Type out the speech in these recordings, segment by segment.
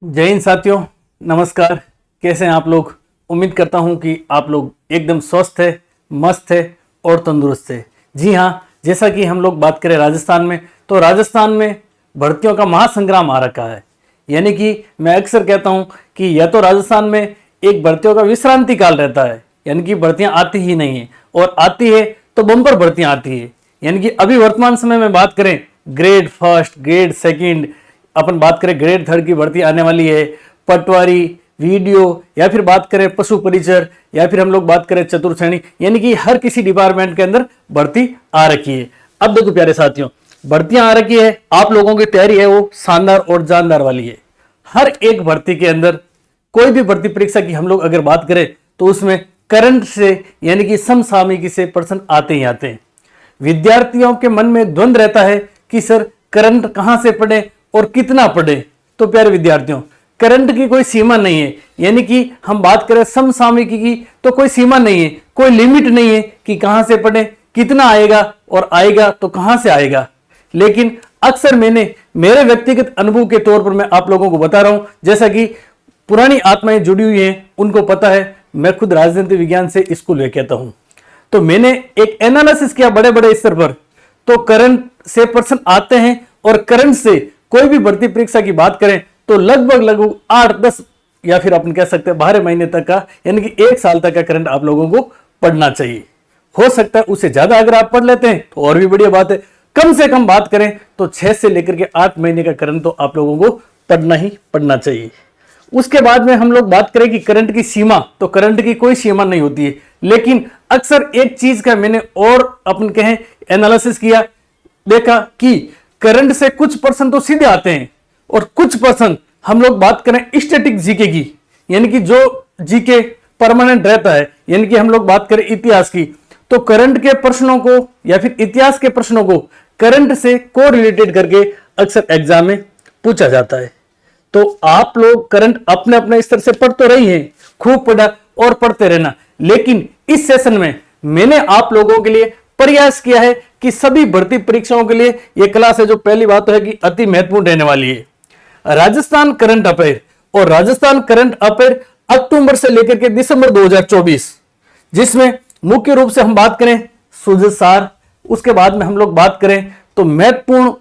जय हिंद साथियों, नमस्कार। कैसे हैं आप लोग? उम्मीद करता हूं कि आप लोग एकदम स्वस्थ है, मस्त है और तंदुरुस्त है। जी हाँ, जैसा कि हम लोग बात करें राजस्थान में, तो राजस्थान में भर्तियों का महासंग्राम आ रखा है। यानी कि मैं अक्सर कहता हूं कि या तो राजस्थान में एक भर्तियों का विश्रांति काल रहता है, यानी कि भर्तियां आती ही नहीं है, और आती है तो बम्पर भर्तियां आती है। यानी कि अभी वर्तमान समय में बात करें ग्रेड फर्स्ट, ग्रेड सेकंड, अपन बात करें ग्रेड थर्ड की भर्ती आने वाली है, पटवारी, वीडियो, या फिर बात करें पशु परिचर, या फिर हम लोग बात करें चतुर्थ श्रेणी, यानी कि हर किसी डिपार्टमेंट के अंदर भर्ती आ रखी है। अब देखो प्यारे साथियों, भर्तियां आ रखी है, आप लोगों की तैयारी है वो शानदार और जानदार वाली है। हर एक भर्ती के अंदर कोई भी भर्ती परीक्षा की हम लोग अगर बात करें तो उसमें करंट से यानी कि समसामयिकी से प्रश्न आते ही आते हैं। विद्यार्थियों के मन में द्वंद्व रहता है कि सर करंट कहां से पढ़े और कितना पढ़े। तो प्यारे विद्यार्थियों, करंट की कोई सीमा नहीं है, यानी कि हम बात करें समसामयिकी की तो कोई सीमा नहीं है, कोई लिमिट नहीं है कि कहां से पढ़े, कितना आएगा, और आएगा तो कहां से आएगा। लेकिन अक्सर मैंने मेरे व्यक्तिगत अनुभव के तौर पर मैं आप लोगों को बता रहा हूं, जैसा कि पुरानी आत्माएं जुड़ी हुई हैं उनको पता है, मैं खुद राजनीति विज्ञान से स्कूल में कहता हूं। तो मैंने एक एनालिसिस किया बड़े बड़े स्तर पर, तो करंट से प्रश्न आते हैं, और करंट से कोई भी भर्ती परीक्षा की बात करें तो लगभग 8-10 या फिर अपन कह सकते हैं 12 महीने तक का, यानी कि 1 साल तक का करंट आप लोगों को पढ़ना चाहिए। हो सकता है उससे ज्यादा अगर आप पढ़ लेते हैं तो और भी बढ़िया बात है। कम से कम बात करें तो 6 से लेकर के 8 महीने का करंट तो आप लोगों को पढ़ना ही पढ़ना चाहिए। उसके बाद में हम लोग बात करें कि करंट की सीमा, तो करंट की कोई सीमा नहीं होती है। लेकिन अक्सर एक चीज का मैंने और अपन कहें एनालिसिस किया, देखा कि करंट से कुछ प्रश्न तो सीधे आते हैं, और कुछ प्रश्न हम लोग बात करें स्टैटिक जीके की, यानी कि जो जीके परमानेंट रहता है, यानी कि हम लोग बात करें इतिहास की, तो करंट के प्रश्नों को या फिर इतिहास के प्रश्नों को करंट से को रिलेटेड करके अक्सर एग्जाम में पूछा जाता है। तो आप लोग करंट अपने अपने स्तर से पढ़ तो रही हैं, खूब पढ़ा और पढ़ते रहना। लेकिन इस सेशन में मैंने आप लोगों के लिए प्रयास किया है कि सभी भर्ती परीक्षाओं के लिए यह क्लास है जो पहली बात तो है कि अति महत्वपूर्ण रहने वाली है। राजस्थान करंट अफेयर, और राजस्थान करंट अफेयर अक्टूबर से लेकर के दिसंबर 2024, जिसमें मुख्य रूप से हम बात करें सुजसार, उसके बाद में हम लोग बात करें तो महत्वपूर्ण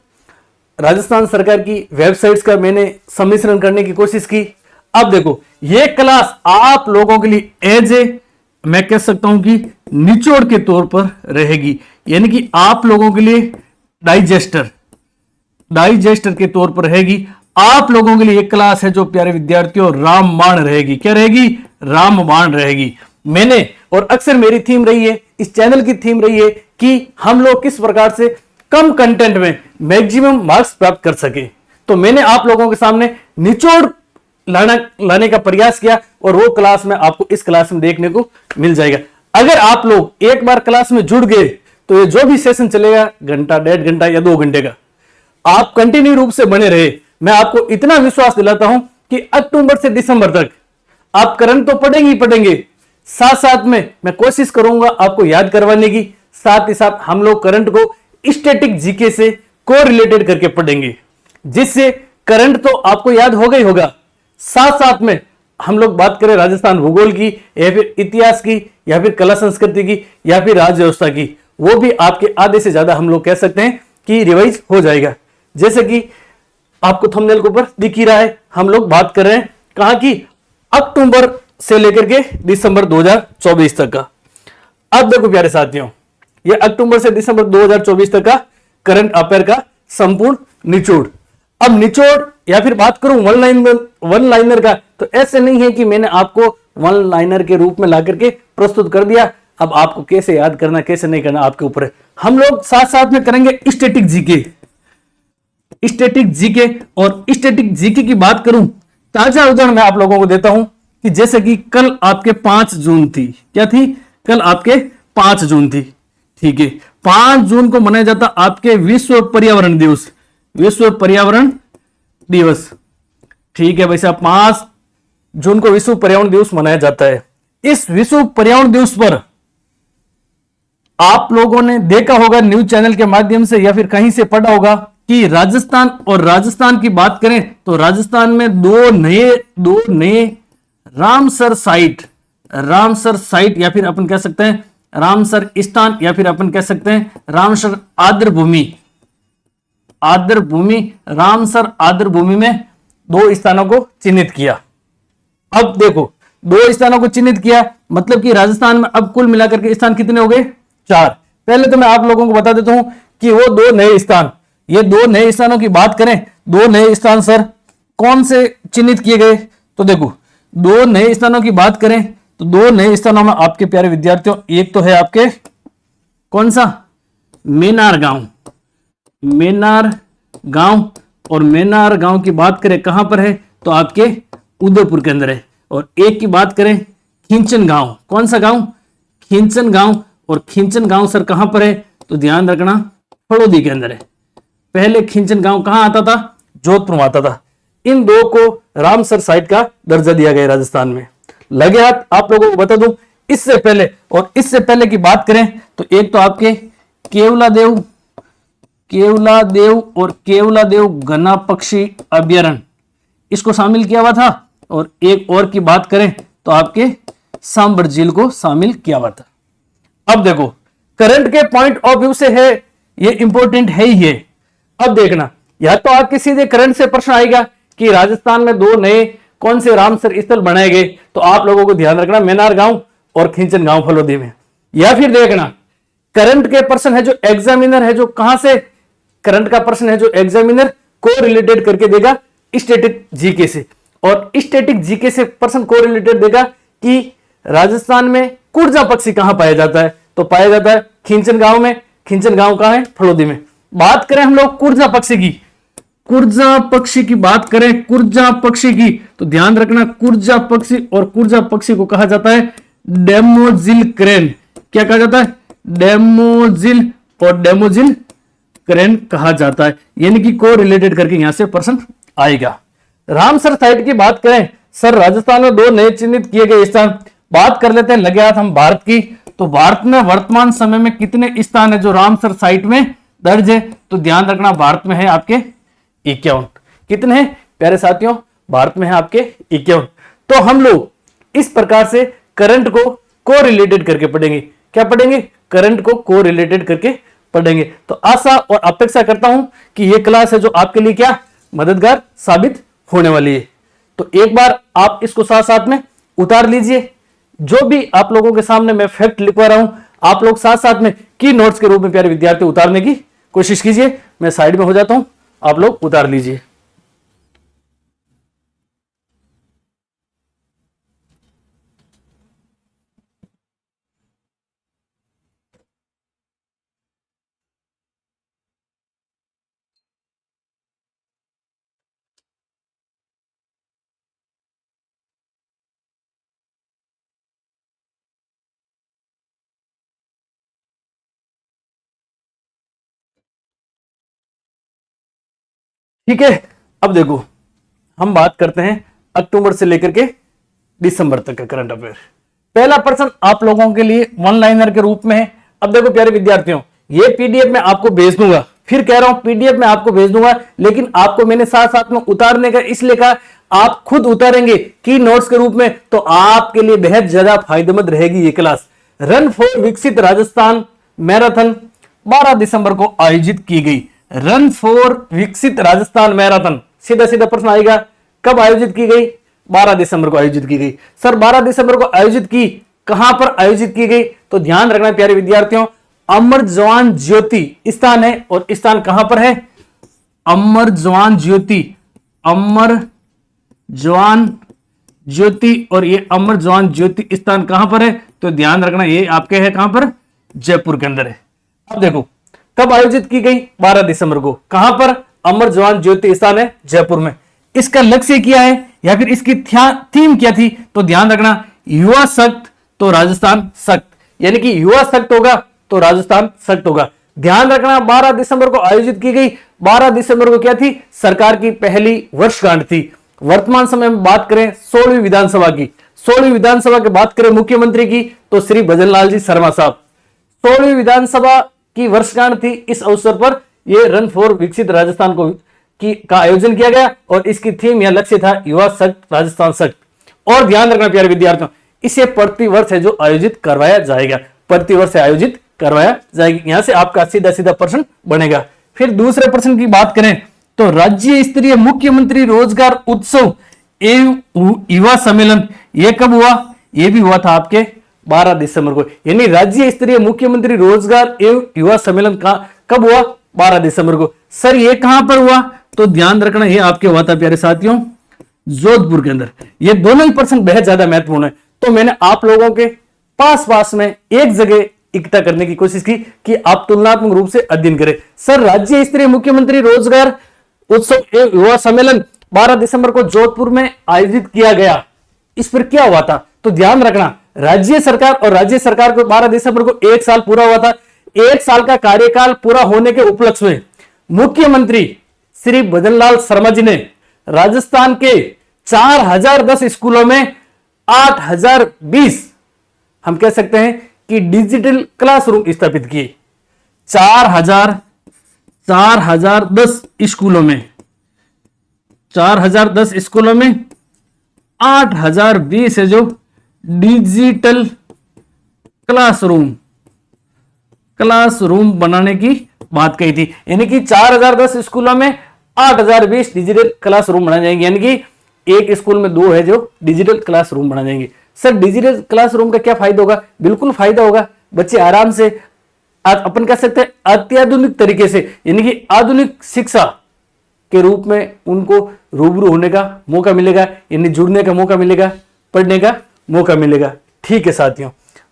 राजस्थान सरकार की वेबसाइट्स का मैंने सम्मिश्रण करने की कोशिश की। अब देखो, यह क्लास आप लोगों के लिए एज ए मैं कह सकता हूं कि निचोड़ के तौर पर रहेगी, यानी कि आप लोगों के लिए डाइजेस्टर के तौर पर रहेगी। आप लोगों के लिए एक क्लास है जो प्यारे विद्यार्थियों रामबाण रहेगी। क्या रहेगी? रामबाण रहेगी। मैंने और अक्सर मेरी थीम रही है, इस चैनल की थीम रही है कि हम लोग किस प्रकार से कम कंटेंट में मैक्सिमम मार्क्स प्राप्त कर सके। तो मैंने आप लोगों के सामने निचोड़ लाने का प्रयास किया, और वो क्लास में आपको इस क्लास में देखने को मिल जाएगा। अगर आप लोग एक बार क्लास में जुड़ गए तो ये जो भी सेशन चलेगा, घंटा, 1.5 घंटा या 2 घंटे का, आप कंटिन्यू रूप से बने रहे। मैं आपको इतना विश्वास दिलाता हूं कि अक्टूबर से दिसंबर तक आप करंट तो पढ़ेंगे ही पढ़ेंगे, साथ साथ में मैं कोशिश करूंगा आपको याद करवाने की। साथ ही साथ हम लोग करंट को स्टैटिक जीके से को रिलेटेड करके पढ़ेंगे, जिससे करंट तो आपको याद होगा ही होगा। साथ साथ में हम लोग बात करें राजस्थान भूगोल की, या फिर इतिहास की, या फिर कला संस्कृति की, या फिर राज्य व्यवस्था की, वो भी आपके आधे से ज्यादा हम लोग कह सकते हैं कि रिवाइज हो जाएगा। जैसे कि आपको थंबनेल के ऊपर दिख ही रहा है, हम लोग बात कर रहे हैं कहां की? अक्टूबर से लेकर के दिसंबर 2024 तक का। अब देखो प्यारे साथियों, यह अक्टूबर से दिसंबर 2024 तक का करंट अफेयर का संपूर्ण निचोड़। अब निचोड़ या फिर बात करूं वन लाइनर का, तो ऐसे नहीं है कि मैंने आपको वन लाइनर के रूप में ला करके प्रस्तुत कर दिया। अब आपको कैसे याद करना, कैसे नहीं करना, आपके ऊपर है। हम लोग साथ साथ में करेंगे स्टैटिक जीके। और स्टैटिक जीके की बात करूं, ताजा उदाहरण मैं आप लोगों को देता हूं कि जैसे कि कल आपके 5 जून थी। क्या थी? कल आपके 5 जून थी। ठीक है, 5 जून को मनाया जाता आपके विश्व पर्यावरण दिवस। विश्व पर्यावरण दिवस, ठीक है भाई साहब, 5 जून को विश्व पर्यावरण दिवस मनाया जाता है। इस विश्व पर्यावरण दिवस पर आप लोगों ने देखा होगा न्यूज चैनल के माध्यम से, या फिर कहीं से पढ़ा होगा कि राजस्थान, और राजस्थान की बात करें तो राजस्थान में दो नए रामसर साइट या फिर अपन कह सकते हैं रामसर स्थान, या फिर अपन कह सकते हैं रामसर आदर भूमि रामसर आदर भूमि में दो स्थानों को चिन्हित किया। अब देखो, दो स्थानों को चिन्हित किया मतलब कि राजस्थान में अब कुल मिलाकर के स्थान कितने हो गए? 4। पहले तो मैं आप लोगों को बता देता हूं कि वो दो नए स्थान, ये दो नए स्थानों की बात करें, दो नए स्थान सर कौन से चिन्हित किए गए? तो देखो, दो नए स्थानों की बात करें तो दो नए स्थानों में आपके प्यारे विद्यार्थियों, एक तो है आपके कौन सा? मेनार गांव, और मेनार गांव की बात करें कहां पर है? तो आपके उदयपुर के अंदर है। और एक की बात करें खिंचन गांव, कौन सा गांव? खिंचन गांव। और खिंचन गांव सर कहां पर है? तो ध्यान रखना फड़ोदी के अंदर है। पहले खिंचन गांव कहां आता था? जोधपुर में आता था। इन दो को रामसर साइट का दर्जा दिया गया राजस्थान में। लगे हाथ आप लोगों को बता दूं, इससे पहले की बात करें तो एक तो आपके केवलादेव और केवलादेव घना पक्षी अभ्यारण्य, इसको शामिल किया हुआ था। और एक और की बात करें तो आपके सांबर झील को शामिल किया हुआ था। अब देखो, करंट के पॉइंट ऑफ व्यू से है ये इंपॉर्टेंट है ही है। अब देखना, या तो आपके सीधे करंट से प्रश्न आएगा कि राजस्थान में दो नए कौन से रामसर स्थल बनाए गए, तो आप लोगों को ध्यान रखना मेनार गांव और खिंचन गांव फलोदी में। या फिर देखना, करंट के प्रश्न है जो एग्जामिनर है जो कहां से करंट का प्रश्न है जो एग्जामिनर को रिलेटेड करके देगा स्टैटिक जीके से, और स्टैटिक जीके से प्रश्न को रिलेटेड देगा कि राजस्थान में कुर्जा पक्षी कहां पाया जाता है? तो पाया जाता है खिंचन गांव में। खिंचन गांव कहां है? फलोदी में। बात करें हम लोग कुर्जा पक्षी की, कुर्जा पक्षी की तो ध्यान रखना, कुर्जा पक्षी और कुर्जा पक्षी को कहा जाता है डेमोजिल क्रेन। क्या कहा जाता है? डेमोजिल और डेमोजिल क्रेन कहा जाता है, यानी कि को रिलेटेड करके यहां से प्रश्न आएगा। रामसर साइट की बात करें सर, राजस्थान में दो नए चिन्हित किए गए स्थान। बात कर लेते हैं लगे हाथ हम भारत की, तो भारत में वर्तमान समय में कितने स्थान है जो रामसर साइट में दर्ज है? तो ध्यान रखना, भारत में है आपके 51। कितने हैं प्यारे साथियों? भारत में है आपके 51। तो हम लोग इस प्रकार से करंट को रिलेटेड करके पढ़ेंगे। क्या पढ़ेंगे? करंट को रिलेटेड करके पढ़ेंगे। तो आशा और अपेक्षा करता हूं कि यह क्लास है जो आपके लिए क्या मददगार साबित होने वाली है। तो एक बार आप इसको साथ साथ में उतार लीजिए। जो भी आप लोगों के सामने मैं फैक्ट लिखवा रहा हूं, आप लोग साथ साथ में की नोट्स के रूप में प्यारे विद्यार्थी उतारने की कोशिश कीजिए। मैं साइड में हो जाता हूं, आप लोग उतार लीजिए। ठीक है, अब देखो हम बात करते हैं अक्टूबर से लेकर के दिसंबर तक का करंट अफेयर। पहला प्रश्न आप लोगों के लिए वन लाइनर के रूप में है। अब देखो प्यारे विद्यार्थियों, ये पीडीएफ में आपको भेज दूंगा, फिर कह रहा हूं पीडीएफ में आपको भेज दूंगा, लेकिन आपको मैंने साथ साथ में उतारने का इसलिए कहा, आप खुद उतारेंगे की नोट्स के रूप में तो आपके लिए बेहद ज्यादा फायदेमंद रहेगी ये क्लास। रन फॉर विकसित राजस्थान मैराथन 12 दिसंबर को आयोजित की गई। रन फॉर विकसित राजस्थान मैराथन, सीधा सीधा प्रश्न आएगा, कब आयोजित की गई? 12 दिसंबर को आयोजित की गई। सर 12 दिसंबर को आयोजित की, कहां पर आयोजित की गई? तो ध्यान रखना प्यारे विद्यार्थियों, अमर जवान ज्योति स्थान है, और स्थान कहां पर है? अमर जवान ज्योति, और ये अमर जवान ज्योति स्थान कहां पर है? तो ध्यान रखना ये आपके है कहां पर? जयपुर के अंदर है। अब देखो कब आयोजित की गई? 12 दिसंबर को। कहां पर? अमर जवान ज्योति स्थान है जयपुर में। इसका लक्ष्य क्या है या फिर इसकी थीम क्या थी? तो ध्यान रखना, युवा सख्त तो राजस्थान सख्त, यानी कि युवा सख्त होगा तो राजस्थान सख्त होगा। ध्यान रखना 12 दिसंबर को आयोजित की गई। 12 दिसंबर को क्या थी? सरकार की पहली वर्षगांठ थी। वर्तमान समय में बात करें 16वीं विधानसभा की, 16वीं विधानसभा की बात करें मुख्यमंत्री की तो श्री भजनलाल जी शर्मा साहब। 16वीं विधानसभा की वर्षगांठ थी, इस अवसर पर ये रन फॉर विकसित राजस्थान का आयोजन किया गया और इसकी थीम या लक्ष्य था युवा शक्त राजस्थान शक्त। और ध्यान रखना प्यारे विद्यार्थियों, इसे प्रतिवर्ष है जो आयोजित करवाया जाएगा, प्रतिवर्ष आयोजित करवाया जाएगा। यहां से आपका सीधा सीधा प्रश्न बनेगा। फिर दूसरे प्रश्न की बात करें तो राज्य स्तरीय मुख्यमंत्री रोजगार उत्सव एवं युवा सम्मेलन ये कब हुआ? ये भी हुआ था आपके 12 दिसंबर को। यानी राज्य स्तरीय मुख्यमंत्री रोजगार एवं युवा सम्मेलन का कब हुआ? 12 दिसंबर को। सर ये कहां पर हुआ? तो ध्यान रखना ये आपके हुआ था प्यारे साथियों जोधपुर के अंदर। ये दोनों ही प्रश्न बेहद ज्यादा महत्वपूर्ण है, तो मैंने आप लोगों के पास में एक जगह इकट्ठा करने की कोशिश की कि आप तुलनात्मक रूप से अध्ययन करें। सर राज्य स्तरीय मुख्यमंत्री रोजगार उत्सव एवं युवा सम्मेलन 12 दिसंबर को जोधपुर में आयोजित किया गया, इस पर क्या हुआ था? तो ध्यान रखना राज्य सरकार को 12 दिसंबर को एक साल पूरा हुआ था। एक साल का कार्यकाल पूरा होने के उपलक्ष्य में मुख्यमंत्री श्री भजनलाल शर्मा जी ने राजस्थान के 4010 स्कूलों में 8020 हम कह सकते हैं कि डिजिटल क्लासरूम स्थापित किए। 4010 स्कूलों में 4010 स्कूलों में 8020 है जो डिजिटल क्लासरूम बनाने की बात कही थी। यानी कि 4010 स्कूलों में 8020 डिजिटल क्लासरूम बनाए जाएंगे। यानी कि एक स्कूल में 2 है जो डिजिटल क्लासरूम बनाए जाएंगे। सर डिजिटल क्लासरूम का क्या फायदा होगा? बिल्कुल फायदा होगा। बच्चे आराम से अपन कह सकते हैं अत्याधुनिक तरीके से, यानी कि आधुनिक शिक्षा के रूप में उनको रूबरू होने का मौका मिलेगा, यानी जुड़ने का मौका मिलेगा, पढ़ने का मौका मिलेगा। ठीक है साथियों,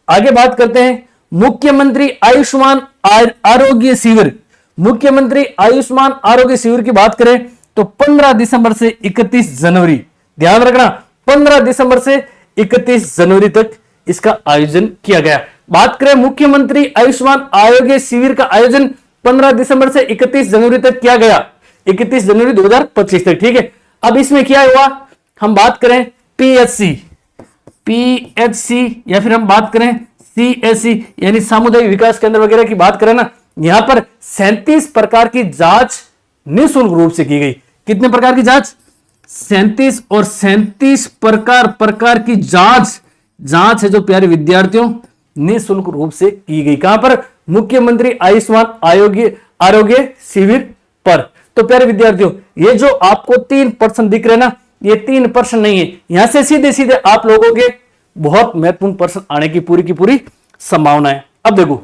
आगे बात करते हैं मुख्यमंत्री आयुष्मान आरोग्य शिविर। मुख्यमंत्री आयुष्मान आरोग्य शिविर की बात करें तो 15 दिसंबर से 31 जनवरी, ध्यान रखना 15 दिसंबर से 31 जनवरी तक इसका आयोजन किया गया। बात करें मुख्यमंत्री आयुष्मान आरोग्य शिविर का आयोजन 15 दिसंबर से 31 जनवरी तक किया गया, 31 जनवरी 2025 तक। ठीक है, अब इसमें क्या हुआ? हम बात करें पीएचसी या फिर हम बात करें सीएससी यानी सामुदायिक विकास केंद्र वगैरह की बात करें ना, यहां पर 37 प्रकार की जांच निःशुल्क रूप से की गई। कितने प्रकार की जांच? 37 और 37 प्रकार की जांच है जो प्यारे विद्यार्थियों निःशुल्क रूप से की गई। कहां पर? मुख्यमंत्री आयुष्मान आरोग्य शिविर पर। तो प्यारे विद्यार्थियों ये जो आपको 3 प्रश्न दिख रहे हैं ना, ये 3 प्रश्न नहीं है, यहां से सीधे सीधे आप लोगों के बहुत महत्वपूर्ण प्रश्न आने की पूरी संभावना है। अब देखो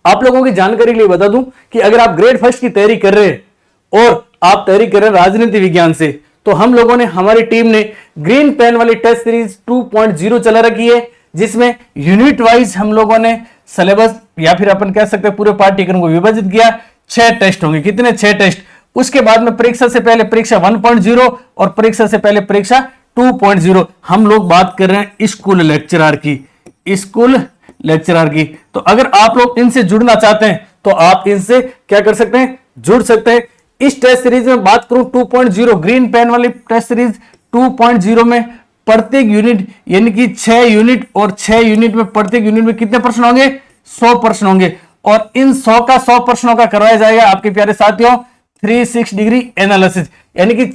आप लोगों की जानकारी के लिए बता दूं कि अगर आप ग्रेड फर्स्ट की तैयारी कर रहे हैं और आप तैयारी कर रहे हैं राजनीति विज्ञान से, तो हम लोगों ने, हमारी टीम ने ग्रीन पेन वाली टेस्ट सीरीज 2.0 चला रखी है, जिसमें यूनिट वाइज हम लोगों ने सिलेबस या फिर अपन कह सकते हैं पूरे पाठ्यक्रम को विभाजित किया। 6 टेस्ट होंगे। कितने? 6 टेस्ट। उसके बाद में परीक्षा से पहले परीक्षा 1.0 और परीक्षा से पहले परीक्षा 2.0। हम लोग बात कर रहे हैं स्कूल लेक्चरर की। तो अगर आप लोग इनसे जुड़ना चाहते हैं तो आप इनसे क्या कर सकते हैं? जुड़ सकते हैं। इस टेस्ट सीरीज में बात करूं 2.0 ग्रीन पेन वाली टेस्ट सीरीज 2.0 में प्रत्येक यूनिट यानी कि 6 यूनिट और 6 यूनिट में प्रत्येक यूनिट में कितने प्रश्न होंगे? 100 प्रश्न होंगे और इन 100 का 100 प्रश्नों का करवाया जाएगा आपके प्यारे साथियों 360 डिग्री एनालिसिस। यानी कि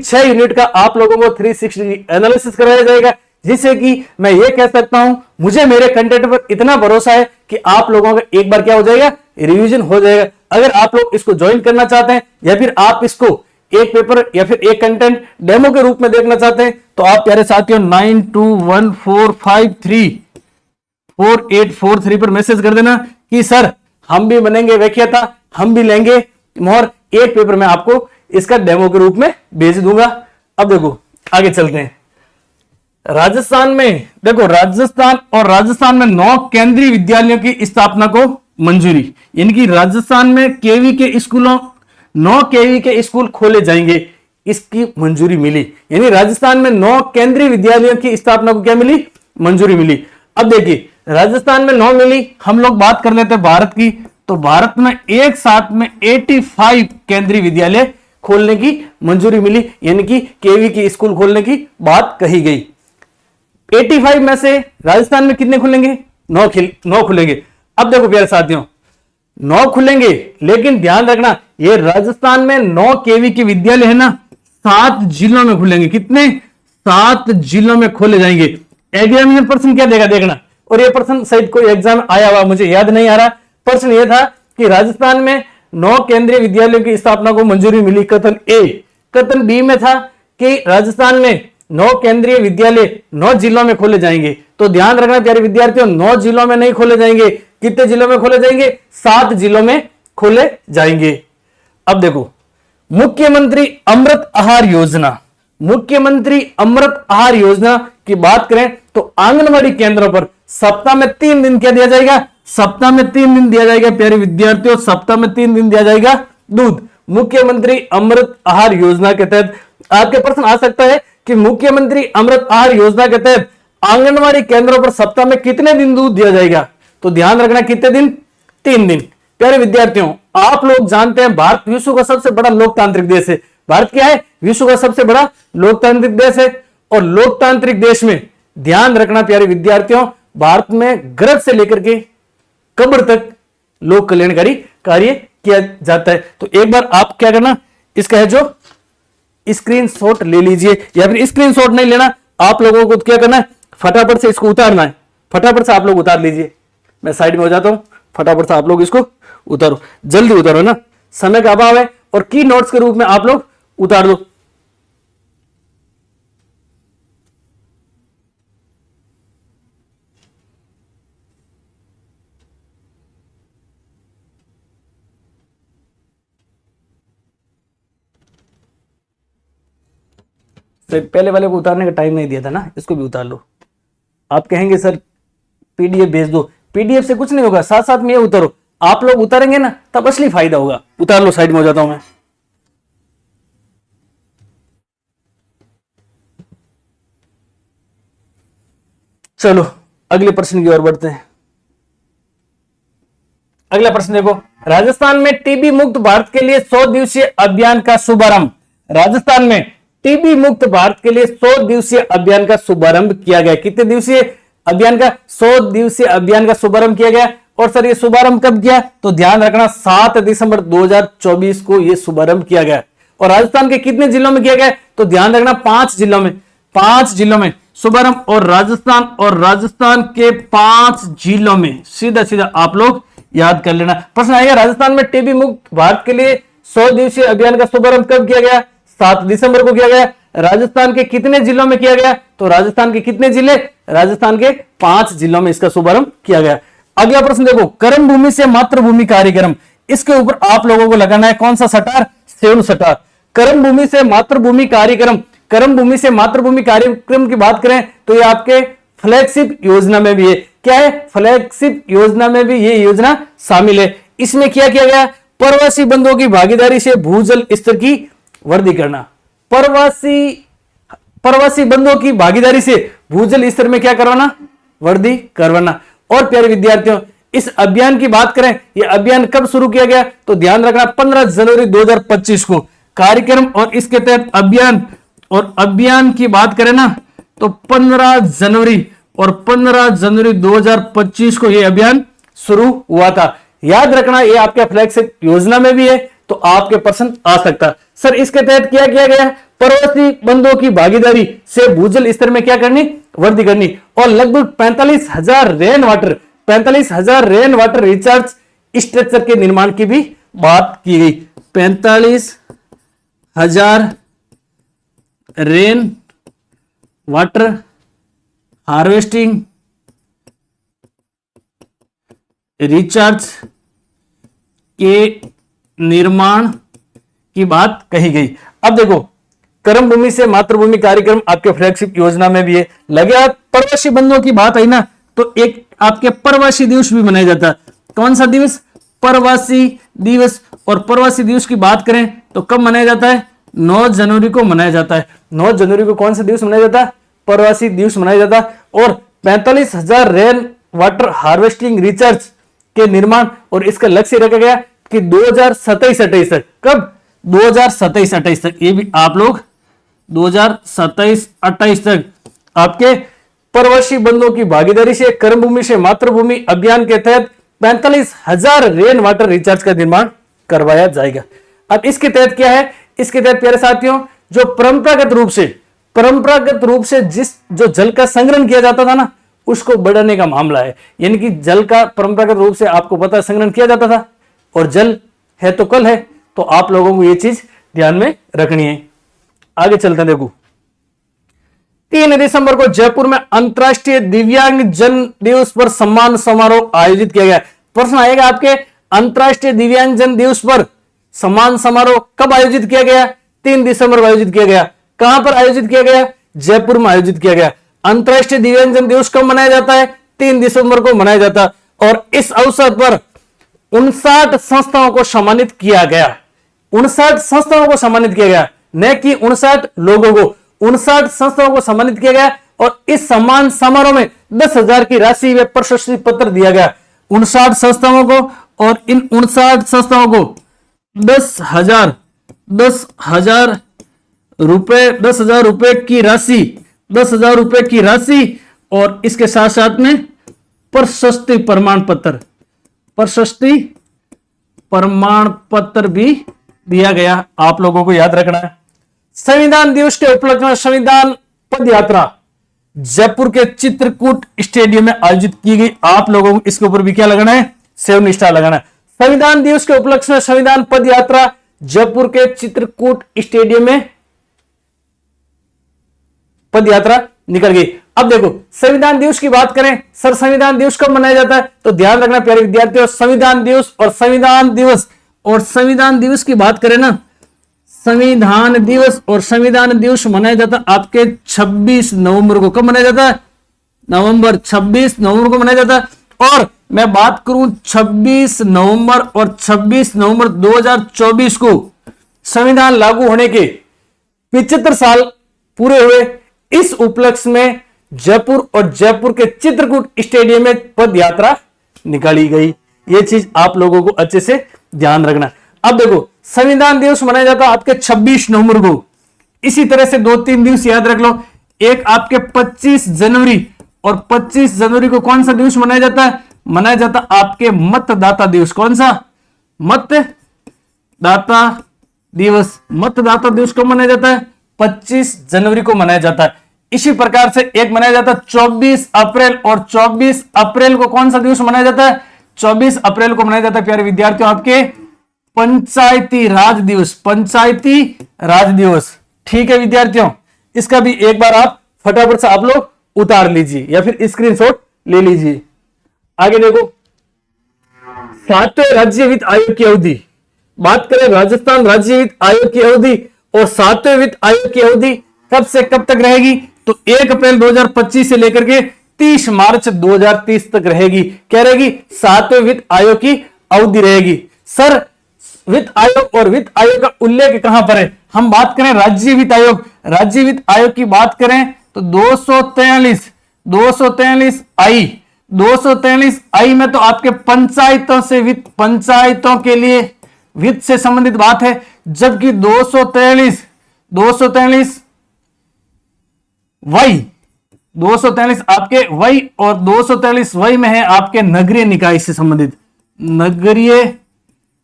6 यूनिट का आप लोगों को 360 डिग्री एनालिसिस कराया जाएगा, जिससे कि मैं ये कह सकता हूं मुझे मेरे कंटेंट पर इतना भरोसा है कि आप लोगों का एक बार क्या हो जाएगा? रिवीजन हो जाएगा। अगर आप लोग इसको ज्वाइन करना चाहते हैं या फिर आप इसको एक पेपर या फिर एक कंटेंट डेमो के रूप में देखना चाहते हैं तो आप प्यारे साथियों 9214534843 पर मैसेज कर देना कि सर हम भी बनेंगे व्याख्याता, हम भी लेंगे मोहर, एक पेपर में आपको इसका डेमो के रूप में भेज दूंगा। अब देखो आगे चलते हैं। राजस्थान में देखो, राजस्थान में 9 केंद्रीय विद्यालयों की स्थापना को मंजूरी, यानी कि राजस्थान में केवी के स्कूलों 9 केवी के स्कूल खोले जाएंगे, इसकी मंजूरी मिली। यानी राजस्थान में 9 केंद्रीय विद्यालयों की स्थापना को क्या मिली? मंजूरी मिली। अब देखिए राजस्थान में 9 मिली, हम लोग बात कर लेते हैं भारत की, तो भारत में एक साथ में 85 केंद्रीय विद्यालय खोलने की मंजूरी मिली, यानी कि केवी की स्कूल खोलने की बात कही गई। 85 में से राजस्थान में कितने खुलेंगे? 9 खुलेंगे। अब देखो प्यारे साथियों, 9 खुलेंगे, लेकिन ध्यान रखना ये राजस्थान में 9 केवी के विद्यालय है ना, 7 जिलों में खुलेंगे। कितने? 7 जिलों में खोले जाएंगे। एग्जामिनर प्रश्न क्या देगा देखना, और ये प्रश्न शायद कोई एग्जाम आया हुआ, मुझे याद नहीं आ रहा। प्रश्न ये था कि राजस्थान में 9 केंद्रीय विद्यालयों की स्थापना को मंजूरी मिली, कथन ए। कथन बी में था कि राजस्थान में 9 केंद्रीय विद्यालय 9 जिलों में खोले जाएंगे। तो ध्यान रखना प्यारे विद्यार्थियों, 9 जिलों में नहीं खोले जाएंगे। कितने जिलों में खोले जाएंगे? 7 जिलों में खोले जाएंगे। अब देखो, मुख्यमंत्री अमृत आहार योजना, मुख्यमंत्री अमृत आहार योजना की बात करें तो आंगनवाड़ी केंद्रों पर सप्ताह में 3 दिन क्या दिया जाएगा? सप्ताह में 3 दिन दिया जाएगा प्यारे विद्यार्थियों, सप्ताह में 3 दिन दिया जाएगा दूध। मुख्यमंत्री अमृत आहार योजना के तहत आपके प्रश्न आ सकता है कि मुख्यमंत्री अमृत आहार योजना के तहत आंगनवाड़ी केंद्रों पर सप्ताह में कितने दिन दूध दिया जाएगा? तो ध्यान रखना कितने दिन? 3 दिन। प्यारे विद्यार्थियों, आप लोग जानते हैं भारत विश्व का सबसे बड़ा लोकतांत्रिक देश है। भारत क्या है? विश्व का सबसे बड़ा लोकतांत्रिक देश है। और लोकतांत्रिक देश में ध्यान रखना प्यारे विद्यार्थियों, भारत में गर्भ से लेकर के कब्र तक लोक कल्याणकारी कार्य किया जाता है। तो एक बार आप क्या करना, इसका है जो स्क्रीनशॉट ले लीजिए, या फिर स्क्रीनशॉट नहीं लेना, आप लोगों को क्या करना है, फटाफट से इसको उतारना है। फटाफट से आप लोग उतार लीजिए, मैं साइड में हो जाता हूं। फटाफट से आप लोग इसको उतारो, जल्दी उतारो ना, समय का अभाव है। और की नोट्स के रूप में आप लोग उतार दो। पहले वाले को उतारने का टाइम नहीं दिया था ना, इसको भी उतार लो। आप कहेंगे सर पीडीएफ भेज दो, पीडीएफ से कुछ नहीं होगा, साथ साथ में ये उतारो। आप लोग उतारेंगे ना तब असली फायदा होगा। उतार लो, साइड में हो जाता हूं मैं। चलो अगले प्रश्न की ओर बढ़ते हैं। अगला प्रश्न देखो, राजस्थान में टीबी मुक्त भारत के लिए 100 दिवसीय अभियान का शुभारंभ। राजस्थान में टीबी मुक्त भारत के लिए 100 दिवसीय अभियान का शुभारंभ किया गया। कितने दिवसीय अभियान का? 100 दिवसीय अभियान का शुभारंभ किया गया। और सर ये शुभारंभ कब किया? तो ध्यान रखना 7 दिसंबर 2024 को यह शुभारंभ किया गया। और राजस्थान के कितने जिलों में किया गया? तो ध्यान रखना 5 जिलों में, 5 जिलों में शुभारंभ। और राजस्थान के 5 जिलों में सीधा सीधा आप लोग याद कर लेना। प्रश्न आएगा, राजस्थान में टीबी मुक्त भारत के लिए 100 दिवसीय अभियान का शुभारंभ कब किया गया? 7 दिसंबर को किया गया। राजस्थान के कितने जिलों में किया गया? तो राजस्थान के कितने जिले? राजस्थान के 5 जिलों में इसका शुभारंभ किया गया। अगला प्रश्न देखो, कर्म भूमि से मातृभूमि कार्यक्रम, इसके ऊपर आप लोगों को लगाना है कौन सा सटार? Seven star. कर्म भूमि से मातृभूमि कार्यक्रम, कर्म भूमि से मातृभूमि कार्यक्रम की बात करें तो ये आपके फ्लैगशिप योजना में भी है। क्या है? फ्लैगशिप योजना में भी ये योजना शामिल है। इसमें क्या किया गया? प्रवासी बंधुओं की भागीदारी से भूजल स्तर की वृद्धि करना। प्रवासी बंधुओं की भागीदारी से भूजल स्तर में क्या करवाना? वृद्धि करवाना। और प्यारे विद्यार्थियों, इस अभियान की बात करें, यह अभियान कब शुरू किया गया? तो ध्यान रखना 15 जनवरी 2025 को कार्यक्रम। और इसके तहत अभियान की बात करें ना तो 15 जनवरी 2025 को यह अभियान शुरू हुआ था। याद रखना ये आपके फ्लैगशिप योजना में भी है, तो आपके प्रश्न आ सकता है। सर इसके तहत क्या किया गया? प्रवासी बंधुओं की भागीदारी से भूजल स्तर में क्या करनी? वृद्धि करनी। और लगभग 45,000 रेन वाटर रिचार्ज स्ट्रक्चर के निर्माण की भी बात की गई। 45,000 रेन वाटर हार्वेस्टिंग रिचार्ज के निर्माण की बात कही गई। अब देखो, कर्म भूमि से मातृभूमि कार्यक्रम आपके फ्लैगशिप योजना में भी है। लगे प्रवासी बंधुओं की बात आई ना तो एक आपके प्रवासी दिवस भी मनाया जाता है। कौन सा दिवस? प्रवासी दिवस। और प्रवासी दिवस की बात करें तो कब मनाया जाता है? 9 जनवरी को मनाया जाता है। 9 जनवरी को कौन सा दिवस मनाया जाता है? प्रवासी दिवस मनाया जाता है। और 45,000 रेन वाटर हार्वेस्टिंग रिचार्ज के निर्माण, और इसका लक्ष्य रखा गया कि 2027-28 तक। कब? 2027-28 तक। ये भी आप लोग 2027-28 तक आपके प्रवासी बंधुओं की भागीदारी से कर्म भूमि से मातृभूमि अभियान के तहत 45,000 रेन वाटर रिचार्ज का निर्माण करवाया जाएगा। अब इसके तहत क्या है, इसके तहत प्यारे साथियों, जो परंपरागत रूप से जिस जो जल का संग्रहण किया जाता था ना, उसको बढ़ाने का मामला है। यानी कि जल का परंपरागत रूप से आपको पता है संग्रहण किया जाता था, और जल है तो कल है, तो आप लोगों को यह चीज ध्यान में रखनी है। आगे चलते हैं, देखो 3 दिसंबर को जयपुर में अंतर्राष्ट्रीय दिव्यांग जन दिवस पर सम्मान समारोह आयोजित किया गया। प्रश्न आएगा आपके, अंतर्राष्ट्रीय दिव्यांग जन दिवस पर सम्मान समारोह कब आयोजित किया गया? 3 दिसंबर को आयोजित किया गया। कहां पर आयोजित किया गया? जयपुर में आयोजित किया गया। अंतर्राष्ट्रीय दिव्यांग जन दिवस कब मनाया जाता है? 3 दिसंबर को मनाया जाता है। और इस अवसर पर 59 संस्थाओं को सम्मानित किया गया। 59 संस्थाओं को सम्मानित किया गया, न कि 59 लोगों को। 59 संस्थाओं को सम्मानित किया गया, और इस सम्मान समारोह में 10,000 की राशि व प्रशस्ति पत्र दिया गया। 59 संस्थाओं को, और इन 59 संस्थाओं को 10,000 रुपए की राशि, 10,000 रुपए की राशि, और इसके साथ साथ में प्रशस्ति प्रमाण पत्र भी दिया गया। आप लोगों को याद रखना है। संविधान दिवस के उपलक्ष्य में संविधान पद यात्रा जयपुर के चित्रकूट स्टेडियम में आयोजित की गई। आप लोगों को इसके ऊपर भी क्या लगाना है? 7 स्टार लगाना है। संविधान दिवस के उपलक्ष्य में संविधान पद यात्रा जयपुर के चित्रकूट स्टेडियम में पद यात्रा निकल गई। अब देखो, संविधान दिवस की बात करें, सर संविधान दिवस कब मनाया जाता है? तो ध्यान रखना प्यारे विद्यार्थियों, संविधान दिवस की बात करें ना, संविधान दिवस मनाया जाता है आपके 26 नवंबर को। कब मनाया जाता है? 26 नवंबर को मनाया जाता है। और मैं बात करूं 26 नवंबर और 26 नवंबर 2024 को संविधान लागू होने के 75 साल पूरे हुए। इस उपलक्ष्य में जयपुर और जयपुर के चित्रकूट स्टेडियम में पद यात्रा निकाली गई। यह चीज आप लोगों को अच्छे से ध्यान रखना। अब देखो, संविधान दिवस मनाया जाता है आपके 26 नवंबर को। इसी तरह से 2-3 दिवस याद रख लो। एक आपके 25 जनवरी, और 25 जनवरी को कौन सा दिवस मनाया जाता है? मनाया जाता आपके मतदाता दिवस। कौन सा? मतदाता दिवस कब मनाया जाता है? 25 जनवरी को मनाया जाता है। इसी प्रकार से एक मनाया जाता है 24 अप्रैल, और 24 अप्रैल को कौन सा दिवस मनाया जाता है? 24 अप्रैल को मनाया जाता है प्यारे विद्यार्थियों आपके पंचायती राज दिवस। ठीक है विद्यार्थियों, इसका भी एक बार आप फटाफट से आप लोग उतार लीजिए या फिर स्क्रीनशॉट ले लीजिए। आगे देखो, 7वें राज्य वित्त आयोग की अवधि। बात करें राजस्थान राज्य वित्त आयोग की अवधि, और 7वें वित्त आयोग की अवधि कब से कब तक रहेगी? तो 1 अप्रैल 2025 से लेकर के 30 मार्च 2030 तक रहेगी। क्या रहेगी? 7वें वित्त आयोग की अवधि रहेगी। सर वित्त आयोग और वित्त आयोग का उल्लेख कहां पर है? हम बात करें राज्य वित्त आयोग की बात करें तो 243 आई में तो आपके पंचायतों के लिए वित्त से संबंधित बात है, जबकि 243 आपके वही, और 243 वही में है आपके नगरीय निकाय से संबंधित।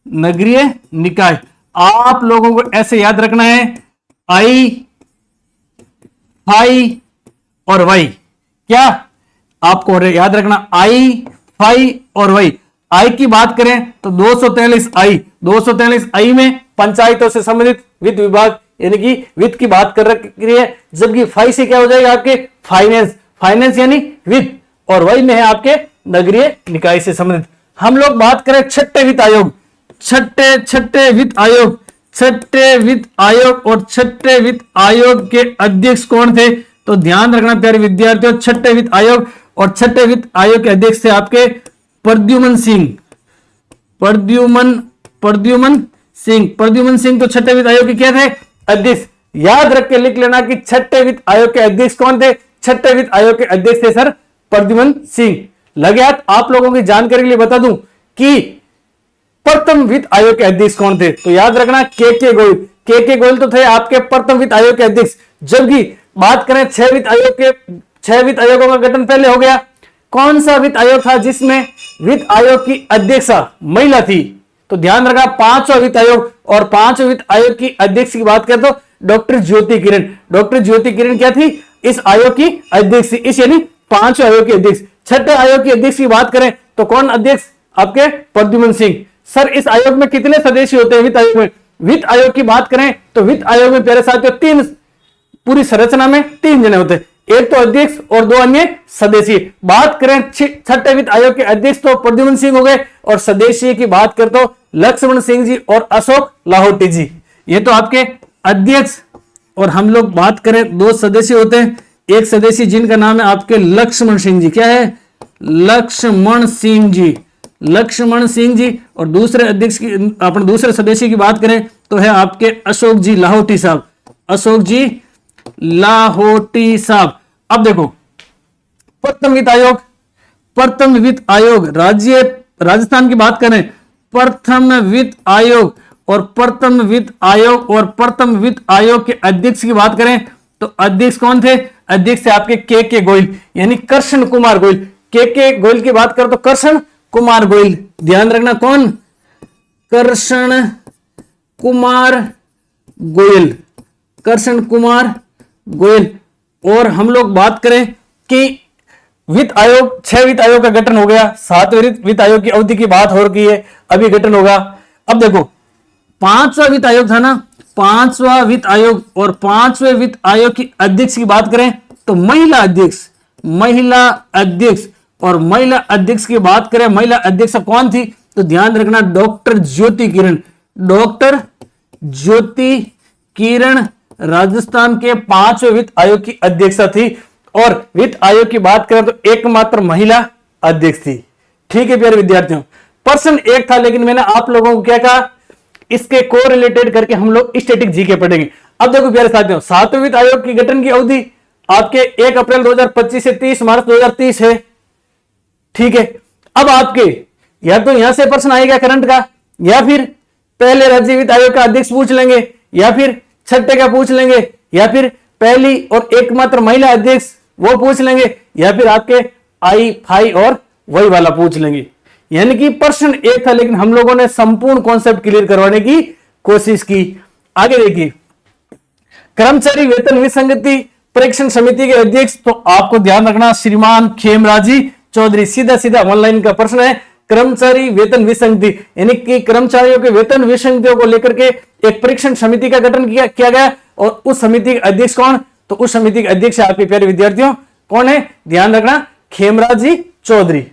नगरीय निकाय आप लोगों को ऐसे याद रखना है, आई, फाई और वाई। क्या आपको याद रखना? आई, फाई और वाई। आई की बात करें तो 243 आई में पंचायतों से संबंधित वित्त विभाग यानी कि वित्त की बात कर रही है, जबकि फाई से क्या हो जाएगा आपके फाइनेंस यानी वित्त, और वाई में है आपके नगरीय निकाय से संबंधित। हम लोग बात करें छठे वित्त आयोग और छठे वित्त आयोग के अध्यक्ष कौन थे? तो ध्यान रखना प्यारे विद्यार्थियों, छठे वित्त आयोग और छठे वित्त आयोग के अध्यक्ष थे आपके प्रद्युमन सिंह। तो छठे वित्त आयोग के क्या थे? अध्यक्ष। याद रख के लिख लेना कि छठे वित्त आयोग के अध्यक्ष कौन थे? छठे वित्त आयोग के अध्यक्ष थे सर प्रद्युमन सिंह। लगे हाथ। आप लोगों की जानकारी के लिए बता दूं कि प्रथम वित्त आयोग के अध्यक्ष कौन थे? तो याद रखना के गोयल तो थे आपके प्रथम वित्त आयोग के अध्यक्ष। जबकि बात करें 6 वित्त आयोगों का गठन पहले हो गया, कौन सा वित्त आयोग था जिसमें वित्त आयोग की अध्यक्षा महिला थी? तो ध्यान रखा, पांचवा वित्त आयोग, और पांचवें वित्त आयोग की अध्यक्ष की बात करें तो डॉक्टर ज्योति किरण। डॉक्टर ज्योति किरण क्या थी? इस आयोग की अध्यक्ष थी, इस यानी पांचवें आयोग की अध्यक्ष। छठे आयोग की अध्यक्ष की बात करें तो कौन अध्यक्ष? आपके प्रद्युम्न सिंह। सर इस आयोग में कितने सदस्य होते हैं? वित्त आयोग में, वित्त आयोग की बात करें तो वित्त आयोग में प्यारे साथियों तीन, पूरी संरचना में तीन जने होते हैं, एक तो अध्यक्ष और दो अन्य सदस्य। बात करें छठे वित्त आयोग के अध्यक्ष तो प्रद्युम्न सिंह हो गए, और सदस्य की बात करें तो लक्ष्मण सिंह जी और अशोक लाहोटी जी। ये तो आपके अध्यक्ष। और हम लोग बात करें दो सदस्य होते हैं, एक सदस्य जिनका नाम है आपके लक्ष्मण सिंह जी। क्या है? लक्ष्मण सिंह जी, लक्ष्मण सिंह जी। और दूसरे अध्यक्ष की, अपने दूसरे सदस्य की बात करें तो है आपके अशोक जी लाहोटी साहब, अशोक जी लाहोटी साहब। अब देखो प्रथम वित्त आयोग, प्रथम वित्त आयोग राज्य राजस्थान की बात करें, प्रथम वित्त आयोग और प्रथम वित्त आयोग और प्रथम वित्त आयोग के अध्यक्ष की बात करें तो अध्यक्ष कौन थे? अध्यक्ष थे आपके के गोयल, यानी कृष्ण कुमार गोयल। के गोयल की बात करें तो कृष्ण कुमार गोयल, ध्यान रखना कौन? कृष्ण कुमार गोयल, कृष्ण कुमार गोयल। और हम लोग बात करें कि वित्त आयोग, 6 वित्त आयोग का गठन हो गया, 7वें वित्त आयोग की अवधि की बात हो रही है, अभी गठन होगा। अब देखो 5वां वित्त आयोग था ना, 5वां वित्त आयोग, और 5वें वित्त आयोग की अध्यक्ष की बात करें तो महिला अध्यक्ष, महिला अध्यक्ष। और महिला अध्यक्ष की बात करें, महिला अध्यक्ष कौन थी? तो ध्यान रखना डॉक्टर ज्योति किरण, डॉक्टर ज्योति किरण राजस्थान के 5वें वित्त आयोग की अध्यक्षा थी। और वित्त आयोग की बात करें तो एकमात्र महिला अध्यक्ष थी। ठीक है प्यारे विद्यार्थियों, प्रश्न एक था, लेकिन मैंने आप लोगों को क्या कहा, इसके को रिलेटेड करके हम लोग स्टैटिक जीके पढ़ेंगे। अब देखो प्यारे साथियों, 7वें वित्त आयोग की गठन की अवधि आपके 1 अप्रैल 2025 से 30 मार्च 2030 है। ठीक है, अब आपके या तो यहां से प्रश्न आएगा करंट का, या फिर पहले राज्य वित्त आयोग का अध्यक्ष पूछ लेंगे, या फिर छठे का पूछ लेंगे, या फिर पहली और एकमात्र महिला अध्यक्ष वो पूछ लेंगे, या फिर आपके आई फाई और वही वाला पूछ लेंगे। यानी कि प्रश्न एक था, लेकिन हम लोगों ने संपूर्ण कॉन्सेप्ट क्लियर करवाने की कोशिश की। आगे देखिए, कर्मचारी वेतन विसंगति परीक्षण समिति के अध्यक्ष तो आपको ध्यान रखना श्रीमान खेमराजी चौधरी। सीधा सीधा ऑनलाइन का प्रश्न है, कर्मचारी वेतन विसंगति, यानी कि कर्मचारियों के वेतन विसंगतियों को लेकर के एक परीक्षण समिति का गठन किया गया, और उस समिति के अध्यक्ष कौन? तो उस समिति के अध्यक्ष आपके प्यारे विद्यार्थियों कौन है? ध्यान रखना खेमराजी चौधरी।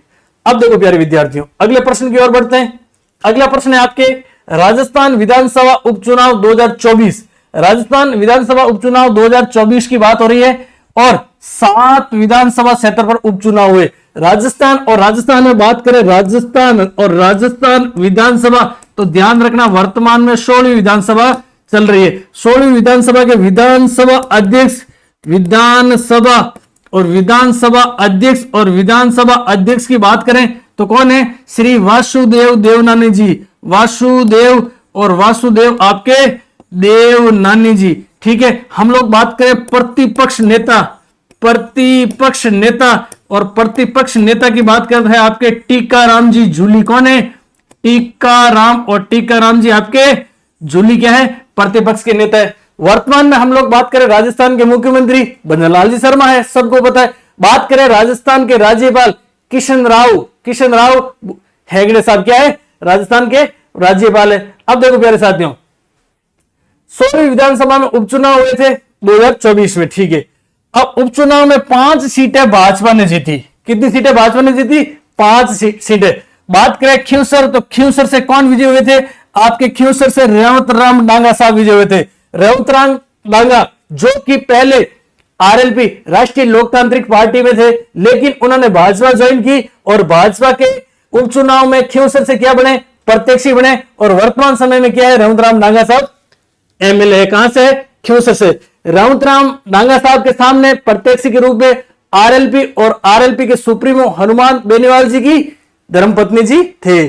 अब देखो प्यारे विद्यार्थियों, अगले प्रश्न की ओर बढ़ते हैं। अगला प्रश्न है आपके राजस्थान विधानसभा उपचुनाव 2024। राजस्थान विधानसभा उपचुनाव 2024 की बात हो रही है, और 7 विधानसभा क्षेत्र पर उपचुनाव हुए। राजस्थान और राजस्थान में बात करें, राजस्थान और राजस्थान विधानसभा, तो ध्यान रखना वर्तमान में 16वीं विधानसभा चल रही है। 16वीं विधानसभा के विधानसभा अध्यक्ष, विधानसभा और विधानसभा अध्यक्ष और विधानसभा अध्यक्ष की बात करें तो कौन है? श्री वासुदेव देवनानी जी, वासुदेव और वासुदेव आपके देवनानी जी। ठीक है, हम लोग बात करें प्रतिपक्ष नेता, प्रतिपक्ष नेता, और प्रतिपक्ष नेता की बात करते हैं आपके टीकाराम जी झूली। कौन है? टीकाराम, और टीकाराम जी आपके झूली क्या है? प्रतिपक्ष के नेता है। वर्तमान में हम लोग बात करें राजस्थान के मुख्यमंत्री बनवारीलाल जी शर्मा है, सबको पता है। बात करें राजस्थान के राज्यपाल किशन राव हेगड़े साहब, क्या है? राजस्थान के राज्यपाल है। अब देखो प्यारे साथियों, 16वीं विधानसभा में उपचुनाव हुए थे 2024 में। ठीक है, अब उपचुनाव में 5 सीटें भाजपा ने जीती। कितनी सीटें भाजपा ने जीती? 5 सीटें। बात करें खींवसर, तो खींवसर से कौन विजय हुए थे? आपके खींवसर से रेवत राम डांगा साहब विजय हुए थे। रेवत राम डांगा जो कि पहले आरएलपी राष्ट्रीय लोकतांत्रिक पार्टी में थे, लेकिन उन्होंने भाजपा ज्वाइन की, और भाजपा के उपचुनाव में खींवसर से क्या बने? प्रत्याशी बने। और वर्तमान समय में क्या है? रेवत राम डांगा साहब एमएलए। कहां से? खींवसर से। रेवत राम डांगा साहब के सामने प्रत्याशी के रूप में आरएलपी और आरएलपी के सुप्रीमो हनुमान बेनीवाल जी की धर्मपत्नी जी थे।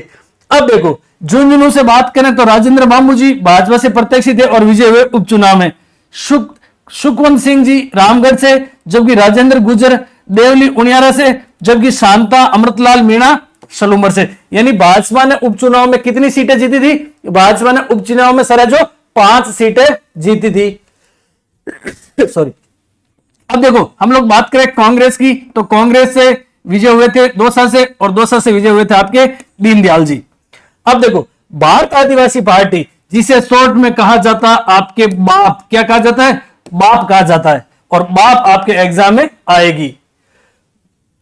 अब देखो झुंझुनू से बात करें तो राजेंद्र बाबू जी भाजपा से प्रत्याशी थे और विजय हुए उपचुनाव में। सुखवंत सिंह जी रामगढ़ से, जबकि राजेंद्र गुर्जर देवली उनियारा से, जबकि शांता अमृतलाल मीणा सलूमर से। यानी भाजपा ने उपचुनाव में कितनी सीटें जीती थी? भाजपा ने उपचुनाव में सर जो 5 सीटें जीती थी। सॉरी। अब देखो हम लोग बात करें कांग्रेस की, तो कांग्रेस से विजय हुए थे दौसा से, और दौसा से विजय हुए थे आपके दीनदयाल जी। अब देखो भारत आदिवासी पार्टी, जिसे शॉर्ट में कहा जाता आपके बाप, क्या कहा जाता है? बाप कहा जाता है, और बाप आपके एग्जाम में आएगी।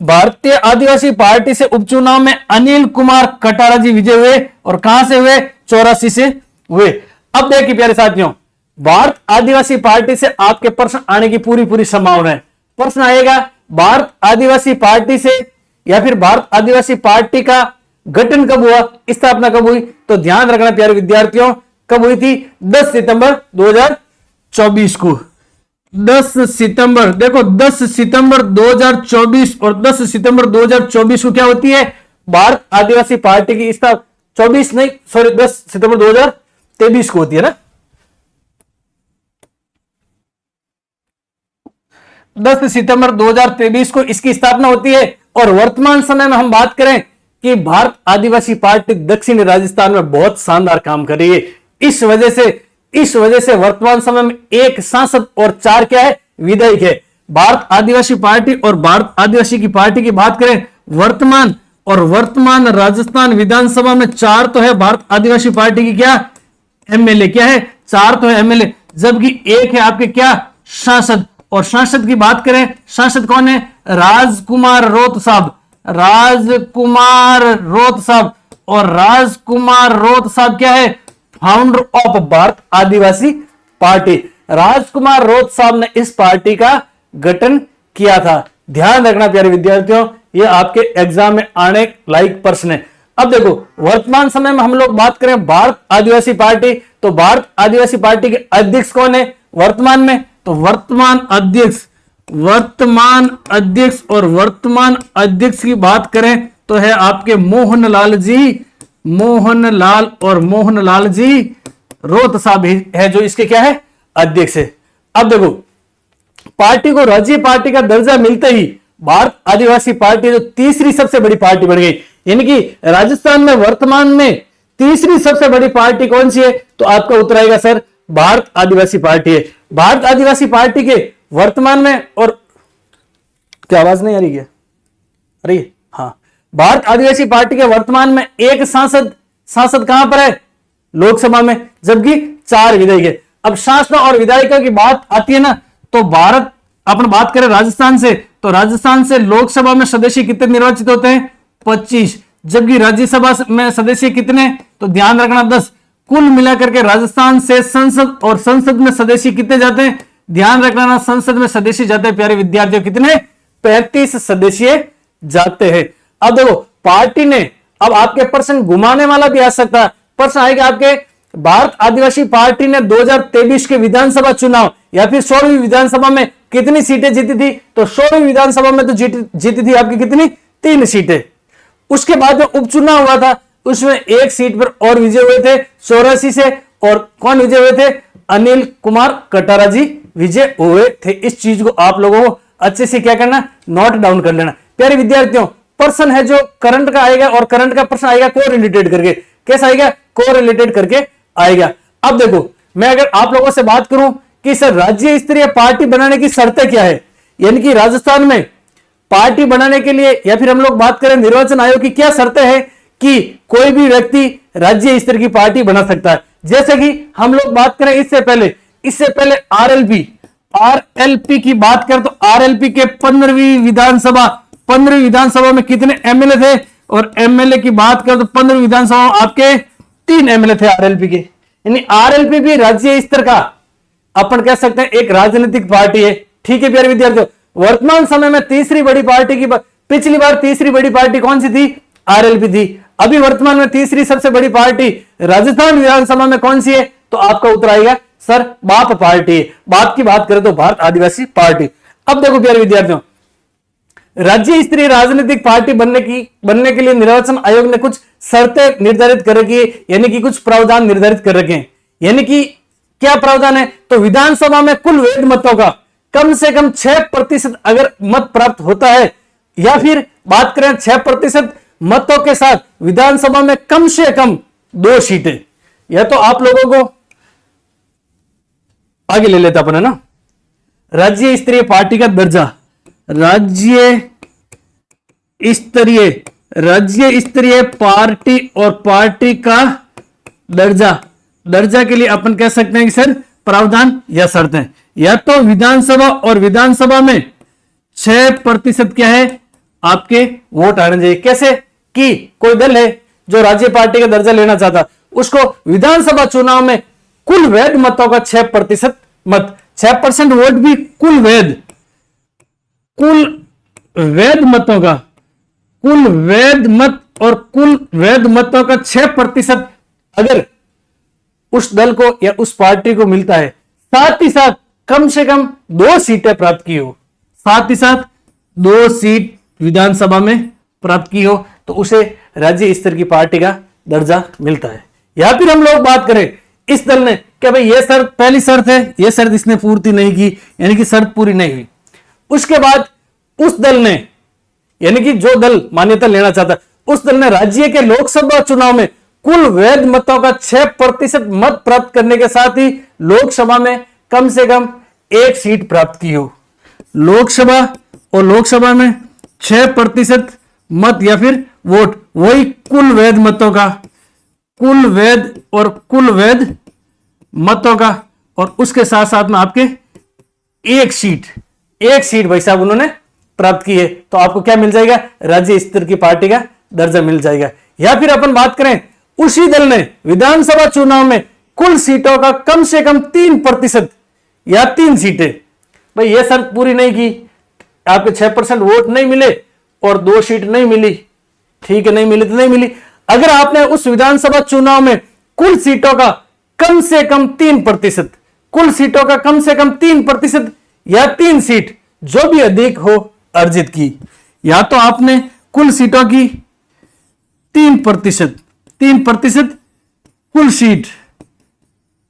भारतीय आदिवासी पार्टी से उपचुनाव में अनिल कुमार कटारा जी विजय हुए, और कहां से हुए? 84 से हुए। अब देखिए प्यारे साथियों, भारत आदिवासी पार्टी से आपके प्रश्न आने की पूरी संभावना है। प्रश्न आएगा भारत आदिवासी पार्टी से, या फिर भारत आदिवासी पार्टी का गठन कब हुआ, स्थापना कब हुई? तो ध्यान रखना प्यारे विद्यार्थियों, कब हुई थी? 10 सितंबर 2024 को। 10 सितंबर, देखो 10 सितंबर 2024 और 10 सितंबर 2024 को क्या होती है? भारत आदिवासी पार्टी की स्थापना 24 नहीं, सॉरी 10 सितंबर 2023 को होती है ना। 10 सितंबर 2023 को इसकी स्थापना होती है। और वर्तमान समय में हम बात करें कि भारत आदिवासी पार्टी दक्षिणी राजस्थान में बहुत शानदार काम कर रही है। इस वजह से वर्तमान समय में 1 सांसद और 4 क्या है? विधायक है। भारत आदिवासी पार्टी और भारत आदिवासी की पार्टी की बात करें वर्तमान राजस्थान विधानसभा में 4 तो है भारत आदिवासी पार्टी की क्या? एमएलए। क्या है? 4 तो है एमएलए, जबकि 1 है आपके क्या? सांसद। और सांसद की बात करें, सांसद कौन है? राजकुमार रोत साहब। राजकुमार रोत साहब, और राजकुमार रोत साहब क्या है? Founder of Bharat Adivasi party. Rajkumar Roat साहब ने इस पार्टी का गठन किया था। ध्यान रखना प्यारे विद्यार्थियों, ये आपके एग्जाम में आने लायक प्रश्न है। अब देखो वर्तमान समय में हम लोग बात करें भारत आदिवासी पार्टी, तो भारत आदिवासी पार्टी के अध्यक्ष कौन है वर्तमान में? तो वर्तमान अध्यक्ष की बात करें तो है आपके मोहनलाल जी रोत साहब है जो इसके क्या है? अध्यक्ष है। अब देखो पार्टी को राज्य पार्टी का दर्जा मिलते ही भारत आदिवासी पार्टी जो तीसरी सबसे बड़ी पार्टी बन गई। यानी कि राजस्थान में वर्तमान में तीसरी सबसे बड़ी पार्टी कौन सी है? तो आपका उत्तर आएगा सर भारत आदिवासी पार्टी है। भारत आदिवासी पार्टी के वर्तमान में, और क्या आवाज नहीं आ रही है? अरे हाँ, भारत आदिवासी पार्टी के वर्तमान में 1 सांसद कहां पर है? लोकसभा में, जबकि 4 विधायक है। अब सांसद और विधायकों की बात आती है ना, तो भारत अपन बात करें राजस्थान से, तो राजस्थान से लोकसभा में सदस्य कितने निर्वाचित होते हैं? 25, जबकि राज्यसभा में सदस्य कितने? तो ध्यान रखना 10। कुल मिलाकर के राजस्थान से संसद, और संसद में सदस्य कितने जाते हैं? ध्यान रखना संसद में सदस्य जाते हैं प्यारे विद्यार्थियों कितने? 35 सदस्य जाते हैं। अब देखो पार्टी ने, अब आपके प्रश्न घुमाने वाला भी आ सकता है। प्रश्न आएगा आपके भारत आदिवासी पार्टी ने 2023 के विधानसभा चुनाव या फिर 16वीं विधानसभा में कितनी सीटें जीती थी? तो 16वीं विधानसभा में तो जीती थी आपकी कितनी? 3 सीटें। उसके बाद में उपचुनाव हुआ था, उसमें 1 सीट पर और विजय हुए थे 84 से। और कौन विजय हुए थे? अनिल कुमार कटारा जी विजय हुए थे। इस चीज को आप लोगों को अच्छे से क्या करना? नोट डाउन कर लेना। प्यारे विद्यार्थियों प्रश्न है जो करंट का आएगा, और करंट का प्रश्न आएगा को रिलेटेड करके। कैसा आएगा? को रिलेटेड करके आएगा। अब देखो मैं अगर आप लोगों से बात करूं कि सर राज्य स्तरीय पार्टी बनाने की शर्तें क्या है, यानी कि राजस्थान में पार्टी बनाने के लिए, या फिर हम लोग बात करें निर्वाचन आयोग की क्या शर्तें हैं कि कोई भी व्यक्ति राज्य स्तर की पार्टी बना सकता है। जैसे कि हम लोग बात करें इससे पहले आरएलपी की बात करें, तो आरएलपी के 15वीं विधानसभा में कितने एमएलए थे? और एमएलए की बात करें तो 15वीं विधानसभा में आपके 3 एमएलए थे आरएलपी के। यानी आरएलपी भी राज्य स्तर का अपन कह सकते हैं एक राजनीतिक पार्टी है। ठीक है प्यारे विद्यार्थियों, वर्तमान समय में तीसरी बड़ी पार्टी की, पिछली बार तीसरी बड़ी पार्टी कौन सी थी? आरएलपी थी। अभी वर्तमान में तीसरी सबसे बड़ी पार्टी राजस्थान विधानसभा में कौन सी है? तो आपका उत्तर आएगा सर बाप पार्टी। बाप की बात करें तो भारत आदिवासी पार्टी। अब देखो प्यारे विद्यार्थियों, राज्य स्तरीय राजनीतिक पार्टी बनने के लिए निर्वाचन आयोग ने कुछ शर्तें निर्धारित कर रखी है, यानी कि कुछ प्रावधान निर्धारित कर रखे हैं। यानी कि क्या प्रावधान है? तो विधानसभा में कुल वैध मतों का कम से कम 6% अगर मत प्राप्त होता है, या फिर बात करें 6% मतों के साथ विधानसभा में कम से कम 2 सीटें। यह तो आप लोगों को आगे ले लेता अपन, है ना। राज्य स्तरीय पार्टी का दर्जा, राज्य स्तरीय पार्टी और पार्टी का दर्जा के लिए अपन कह सकते हैं कि सर प्रावधान या शर्तें, या तो विधानसभा और विधानसभा में 6% क्या है आपके वोट आने चाहिए। कैसे कि कोई दल है जो राज्य पार्टी का दर्जा लेना चाहता, उसको विधानसभा चुनाव में कुल वैध मतों का 6% मत, 6% वोट भी कुल वैध मतों का, कुल वैध मत और कुल वैध मतों का 6% अगर उस दल को या उस पार्टी को मिलता है, साथ ही साथ कम से कम 2 सीटें प्राप्त की हो, साथ ही साथ 2 सीट विधानसभा में प्राप्त की हो, तो उसे राज्य स्तर की पार्टी का दर्जा मिलता है। या फिर हम लोग बात करें इस दल ने क्या भाई ये शर्त, पहली शर्त है, ये शर्त इसने पूर्ति नहीं की, यानी कि शर्त पूरी नहीं हुई। उसके बाद उस दल ने, यानी कि जो दल मान्यता लेना चाहता, उस दल ने राज्य के लोकसभा चुनाव में कुल वैध मतों का 6% मत प्राप्त करने के साथ ही लोकसभा में कम से कम 1 सीट प्राप्त की हो। लोकसभा में 6% मत या फिर वोट, वही कुल वैध मतों का, कुल वैध मतों का, और उसके साथ साथ में आपके 1 सीट भाई साहब उन्होंने प्राप्त की है, तो आपको क्या मिल जाएगा, राज्य स्तर की पार्टी का दर्जा मिल जाएगा। या फिर अपन बात करें उसी दल ने विधानसभा चुनाव में कुल सीटों का कम से कम 3% या 3 सीटें, भाई यह शर्त पूरी नहीं की, आपके 6% वोट नहीं मिले और 2 सीट नहीं मिली, ठीक है, नहीं मिली तो नहीं मिली। अगर आपने उस विधानसभा चुनाव में कुल सीटों का कम से कम 3%, कुल सीटों का कम से कम 3% या 3 सीट जो भी अधिक हो अर्जित की, या तो आपने कुल सीटों की 3%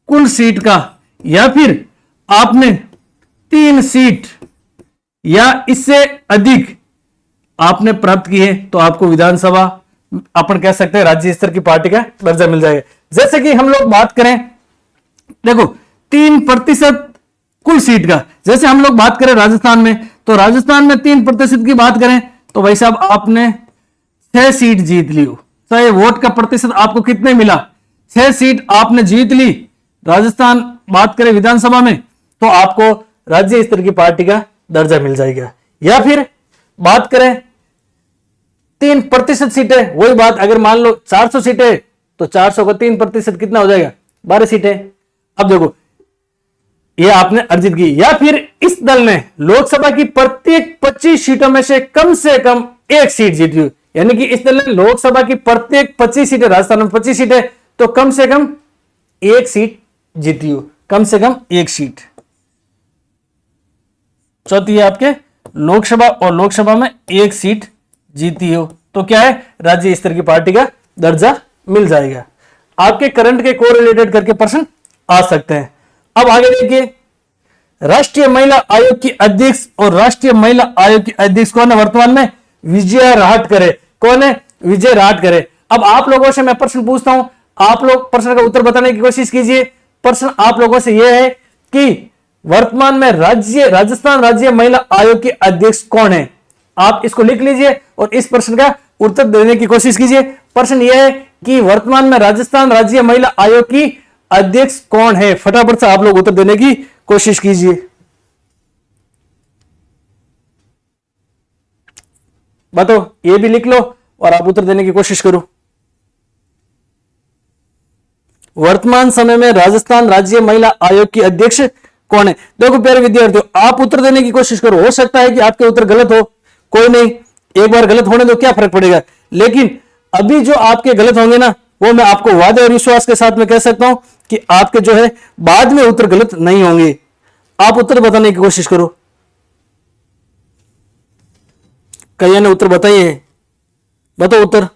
कुल सीट का, या फिर आपने 3 सीट या इससे अधिक आपने प्राप्त की है, तो आपको विधानसभा अपन कह सकते हैं राज्य स्तर की पार्टी का दर्जा मिल जाएगा। जैसे कि हम लोग बात करें, देखो 3% कुल सीट का, जैसे हम लोग बात करें राजस्थान में, तो राजस्थान में 3% की बात करें तो भाई साहब आपने 6 सीट जीत ली हो, चाहे वोट का प्रतिशत आपको कितने मिला, 6 सीट आपने जीत ली राजस्थान बात करें विधानसभा में, तो आपको राज्य स्तर की पार्टी का दर्जा मिल जाएगा। या फिर बात करें 3% सीटें, वही बात, अगर मान लो 400 सीटें तो 400 का 3% कितना हो जाएगा, 12 सीटें। अब देखो ये आपने अर्जित की। या फिर इस दल ने लोकसभा की प्रत्येक 25 सीटों में से कम 1 सीट जीती हो, यानी कि इस दल ने लोकसभा की प्रत्येक 25 सीटें, राजस्थान में 25 सीटें, तो कम से कम 1 सीट जीती हो, कम से कम 1 सीट। चौथी है आपके लोकसभा, और लोकसभा में 1 सीट जीती हो, तो क्या है, राज्य स्तर की पार्टी का दर्जा मिल जाएगा। आपके करंट के कोरिलेटेड करके प्रश्न आ सकते हैं। अब आगे देखिए, राष्ट्रीय महिला आयोग की अध्यक्ष और राष्ट्रीय महिला आयोग की अध्यक्ष कौन है वर्तमान में, विजया राहटकर है। कौन है, विजय राहटकर है। अब आप लोगों से मैं प्रश्न पूछता हूं, आप लोग प्रश्न का उत्तर बताने की कोशिश कीजिए। प्रश्न आप लोगों से यह है कि वर्तमान में राजस्थान राज्य महिला आयोग के अध्यक्ष कौन है। आप इसको लिख लीजिए और इस प्रश्न का उत्तर देने की कोशिश कीजिए। प्रश्न यह है कि वर्तमान में राजस्थान राज्य महिला आयोग की अध्यक्ष कौन है। फटाफट से आप लोग उत्तर देने की कोशिश कीजिए। बताओ, ये भी लिख लो और आप उत्तर देने की कोशिश करो। वर्तमान समय में राजस्थान राज्य महिला आयोग की अध्यक्ष कौन है। देखो प्यारे विद्यार्थियों, आप उत्तर देने की कोशिश करो। हो सकता है कि आपके उत्तर गलत हो, कोई नहीं, एक बार गलत होने दो, क्या फर्क पड़ेगा। लेकिन अभी जो आपके गलत होंगे ना, वो मैं आपको वादे और विश्वास के साथ में कह सकता हूं कि आपके जो है बाद में उत्तर गलत नहीं होंगे। आप उत्तर बताने की कोशिश करो। कई ने उत्तर बताइए, बताओ उत्तर।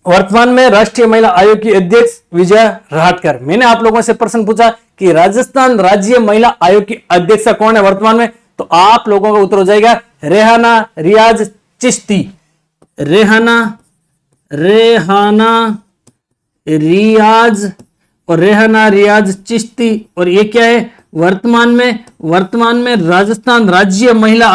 वर्तमान में राष्ट्रीय महिला आयोग की अध्यक्ष विजया राहटकर। मैंने आप लोगों से प्रश्न पूछा कि राजस्थान राज्य महिला आयोग की अध्यक्षा कौन है वर्तमान में? तो आप लोगों का उत्तर हो जाएगा रेहाना रियाज चिश्ती। रेहाना रियाज चिश्ती। और ये क्या है वर्तमान में राजस्थान राज्य महिला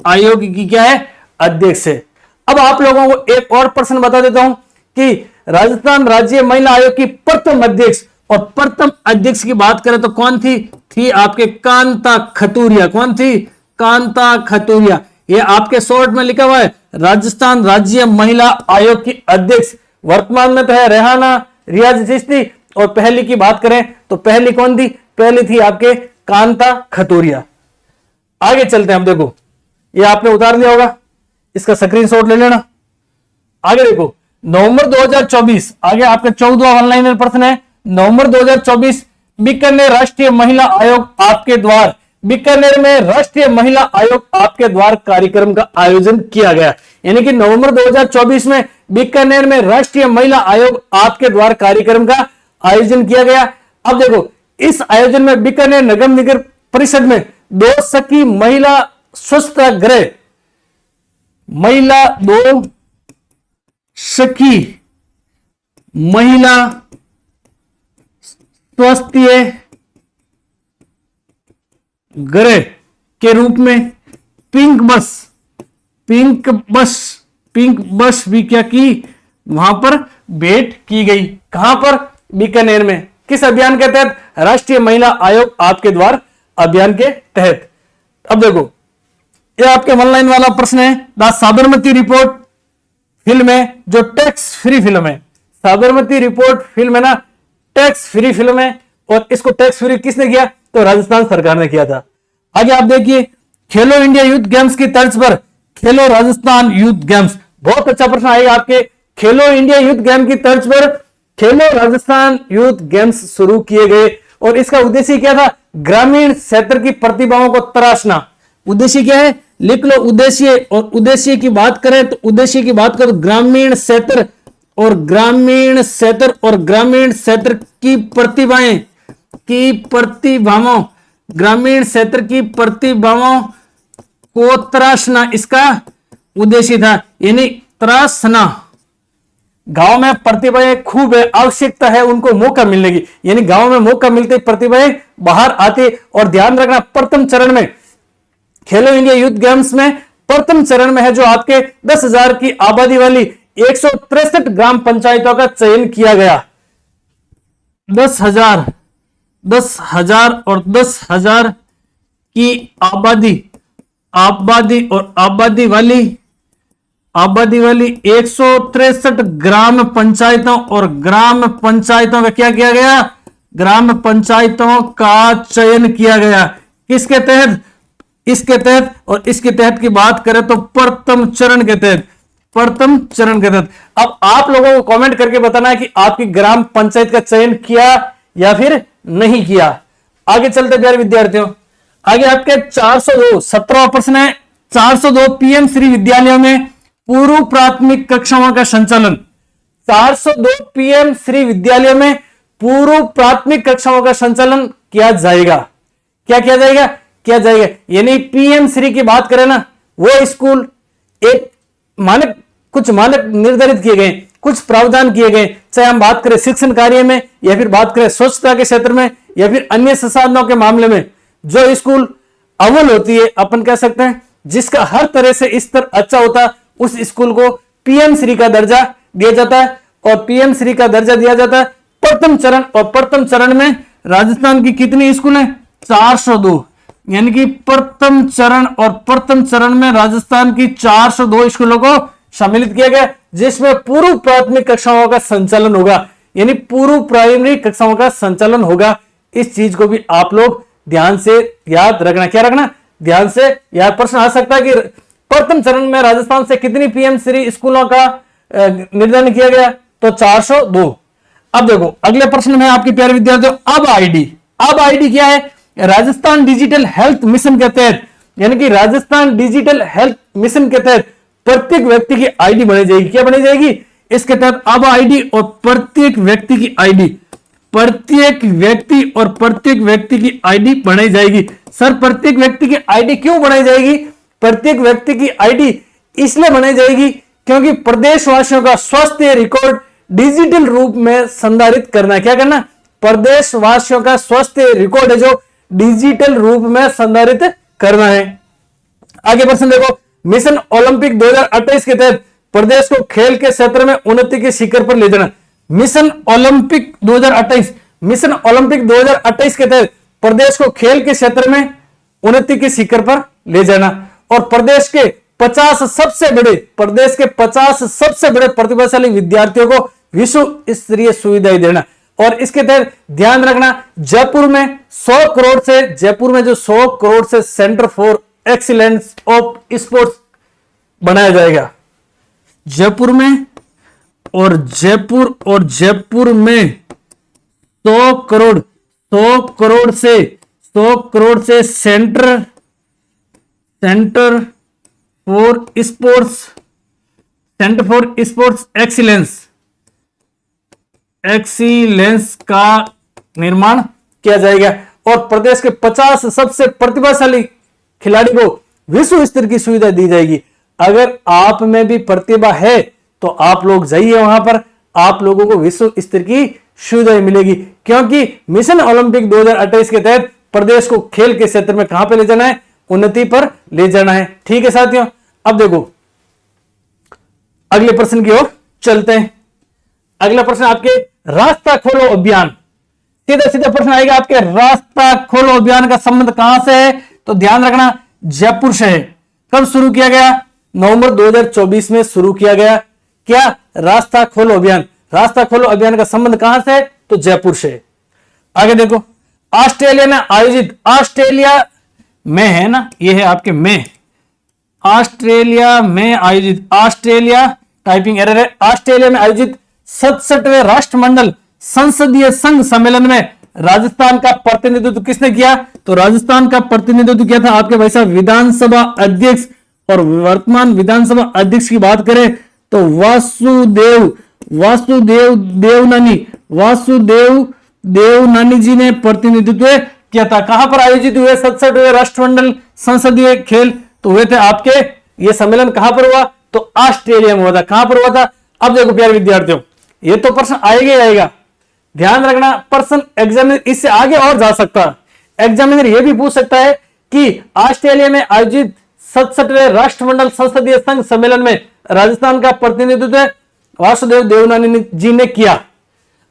आयोग की क्या है अध्यक्ष है। अब आप लोगों को एक और प्रश्न बता देता हूं कि राजस्थान राज्य महिला आयोग की प्रथम अध्यक्ष, और प्रथम अध्यक्ष की बात करें तो कौन थी आपके कांता खतूरिया। कौन थी? कांता खतूरिया। ये आपके शॉर्ट में लिखा हुआ है राजस्थान राज्य महिला आयोग की अध्यक्ष वर्तमान में तो है रेहाना रियाज चिश्ती, और पहली की बात करें तो पहली कौन थी? पहली थी आपके कांता खतूरिया। आगे चलते हैं। हम देखो ये आपने उतार लिया होगा, इसका स्क्रीनशॉट ले लेना। आगे देखो नवंबर 2024, आगे आपका 14वां ऑनलाइन प्रश्न है। नवंबर 2024 बीकानेर राष्ट्रीय महिला आयोग आपके द्वार, बीकानेर में राष्ट्रीय महिला आयोग आपके द्वार कार्यक्रम का आयोजन किया गया। यानी कि नवंबर 2024 में बीकानेर में राष्ट्रीय महिला आयोग आपके द्वार कार्यक्रम का आयोजन किया गया। अब देखो इस आयोजन में बीकानेर नगर निगम परिषद में 2 सखी महिला स्वच्छता गृह, 2 सखी महिला स्वास्थ्य गृह के रूप में पिंक बस भी क्या की वहां पर भेंट की गई। कहां पर? बीकानेर में। किस अभियान के तहत? राष्ट्रीय महिला आयोग आपके द्वार अभियान के तहत। अब देखो ये आपके ऑनलाइन वाला प्रश्न है। द साबरमती रिपोर्ट फिल्म है जो टैक्स फ्री फिल्म है। साबरमती रिपोर्ट फिल्म है ना, टैक्स फ्री फिल्म है, और इसको टैक्स फ्री किसने किया? तो राजस्थान सरकार ने किया था। आगे आप देखिए खेलो इंडिया यूथ गेम्स की तर्ज पर खेलो राजस्थान यूथ गेम्स। बहुत अच्छा प्रश्न आएगा आपके। खेलो इंडिया यूथ गेम की तर्ज पर खेलो राजस्थान यूथ गेम्स शुरू किए गए, और इसका उद्देश्य क्या था? ग्रामीण क्षेत्र की प्रतिभाओं को तराशना। उद्देश्य क्या है? लिख लो उद्देश्य। और उद्देश्य की बात करें तो उद्देश्य की बात करो ग्रामीण क्षेत्र और ग्रामीण क्षेत्र की प्रतिभाओं ग्रामीण क्षेत्र की प्रतिभाओं को तराशना इसका उद्देश्य था। यानी तराशना, गांव में प्रतिभाएं खूब है, आवश्यकता है उनको मौका मिलने की। यानी गांव में मौका मिलते प्रतिभाएं बाहर आते। और ध्यान रखना प्रथम चरण में खेलो इंडिया यूथ गेम्स में प्रथम चरण में है जो आपके 10,000 की आबादी वाली 163 ग्राम पंचायतों का चयन किया गया। 10,000 और 10,000 की आबादी वाली 163 ग्राम पंचायतों, और ग्राम पंचायतों का क्या किया गया? ग्राम पंचायतों का चयन किया गया। किसके तहत? इसके तहत। और इसके तहत की बात करें तो प्रथम चरण के तहत। अब आप लोगों को कमेंट करके बताना है कि आपकी ग्राम पंचायत का चयन किया या फिर नहीं किया। आगे चलते प्यारे विद्यार्थियों, आगे आपके 402 17वां प्रश्न है। 402 पीएम श्री विद्यालयों में पूर्व प्राथमिक कक्षाओं का संचालन। 402 पीएम श्री विद्यालयों में पूर्व प्राथमिक कक्षाओं का संचालन किया जाएगा। क्या किया जाएगा? यानी पीएम श्री की बात करें ना, वो स्कूल एक कुछ मानक निर्धारित किए गए, कुछ प्रावधान किए गए, चाहे हम बात करें शिक्षण कार्य में या फिर बात करें स्वच्छता के क्षेत्र में या फिर अन्य संसाधनों के मामले में। जो स्कूल अव्वल होती है, अपन कह सकते हैं जिसका हर तरह से स्तर अच्छा होता है, उस स्कूल को पीएम श्री का दर्जा दिया जाता है। और पीएम श्री का दर्जा दिया जाता है प्रथम चरण। और प्रथम चरण में राजस्थान की कितनी स्कूल है? 402। यानी कि प्रथम चरण में राजस्थान की 402 स्कूलों को सम्मिलित किया गया, जिसमें पूर्व प्राथमिक कक्षाओं का संचालन होगा। यानी पूर्व प्राइमरी कक्षाओं का संचालन होगा। इस चीज को भी आप लोग ध्यान से याद रखना। क्या रखना? ध्यान से याद। प्रश्न आ सकता है कि प्रथम चरण में राजस्थान से कितनी पीएम श्री स्कूलों का निर्धारण किया गया? तो 402। अब देखो अगले प्रश्न में आपके प्यारे विद्यार्थियों, अब आईडी क्या है? राजस्थान डिजिटल हेल्थ मिशन के तहत, यानी कि राजस्थान डिजिटल हेल्थ मिशन के तहत प्रत्येक व्यक्ति की आईडी बनाई जाएगी। क्या बनाई जाएगी? इसके तहत अब आईडी और प्रत्येक व्यक्ति की आईडी, प्रत्येक व्यक्ति और प्रत्येक व्यक्ति की आईडी बनाई जाएगी। सर प्रत्येक व्यक्ति की आईडी क्यों बनाई जाएगी? प्रत्येक व्यक्ति की आईडी इसलिए बनाई जाएगी क्योंकि प्रदेशवासियों का स्वास्थ्य रिकॉर्ड डिजिटल रूप में संधारित करना है। क्या करना? प्रदेशवासियों का स्वास्थ्य रिकॉर्ड है जो डिजिटल रूप में संधारित करना है। आगे प्रश्न देखो, मिशन ओलंपिक 2028 के तहत प्रदेश को खेल के क्षेत्र में उन्नति के शिखर पर ले जाना। मिशन ओलंपिक 2028, मिशन ओलंपिक 2028 के तहत प्रदेश को खेल के क्षेत्र में उन्नति के शिखर पर ले जाना और प्रदेश के 50 सबसे बड़े प्रतिभाशाली विद्यार्थियों को विश्व स्तरीय सुविधाएं देना। और इसके तहत ध्यान रखना, जयपुर में 100 करोड़ से centre for excellence of sports बनाया जाएगा। जयपुर में 100 करोड़ से सेंटर फॉर स्पोर्ट्स एक्सीलेंस का निर्माण किया जाएगा और प्रदेश के 50 सबसे प्रतिभाशाली खिलाड़ी को विश्व स्तर की सुविधा दी जाएगी। अगर आप में भी प्रतिभा है तो आप लोग जाइए वहां पर, आप लोगों को विश्व स्तर की सुविधाएं मिलेगी क्योंकि मिशन ओलंपिक 2028 के तहत प्रदेश को खेल के क्षेत्र में कहां पे ले जाना है? उन्नति पर ले जाना है। ठीक है साथियों, अब देखो अगले प्रश्न की ओर चलते हैं। अगला प्रश्न आपके रास्ता खोलो अभियान, सीधा सीधा प्रश्न आएगा आपके रास्ता खोलो अभियान का संबंध कहां से है? तो ध्यान रखना जयपुर से है। कब शुरू किया गया? नवंबर 2024 में शुरू किया गया। क्या? रास्ता खोलो अभियान। रास्ता खोलो अभियान का संबंध कहां से है? तो जयपुर से। आगे देखो, ऑस्ट्रेलिया में आयोजित, ऑस्ट्रेलिया में है ना, ये है आपके में, ऑस्ट्रेलिया में आयोजित, ऑस्ट्रेलिया टाइपिंग एरर है, ऑस्ट्रेलिया में आयोजित 67वें राष्ट्रमंडल संसदीय संघ सम्मेलन में राजस्थान का प्रतिनिधित्व किसने किया? तो राजस्थान का प्रतिनिधित्व किया था आपके भाई साहब विधानसभा अध्यक्ष। और वर्तमान विधानसभा अध्यक्ष की बात करें तो वासुदेव देवनानी जी ने प्रतिनिधित्व किया था। कहां पर आयोजित हुए 67वें राष्ट्रमंडल संसदीय खेल? तो हुए थे आपके, ये सम्मेलन कहां पर हुआ? तो ऑस्ट्रेलिया में हुआ था। कहां पर हुआ था? अब देखो प्यारे विद्यार्थियों, ये तो प्रश्न आएगा ही आएगा, ध्यान रखना। प्रश्न एग्जामिनर इससे आगे और जा सकता है। एग्जामिनर यह भी पूछ सकता है कि ऑस्ट्रेलिया में आयोजित 67वें राष्ट्रमंडल संसदीय संघ सम्मेलन में राजस्थान का प्रतिनिधित्व वासुदेव देवनानी जी ने किया।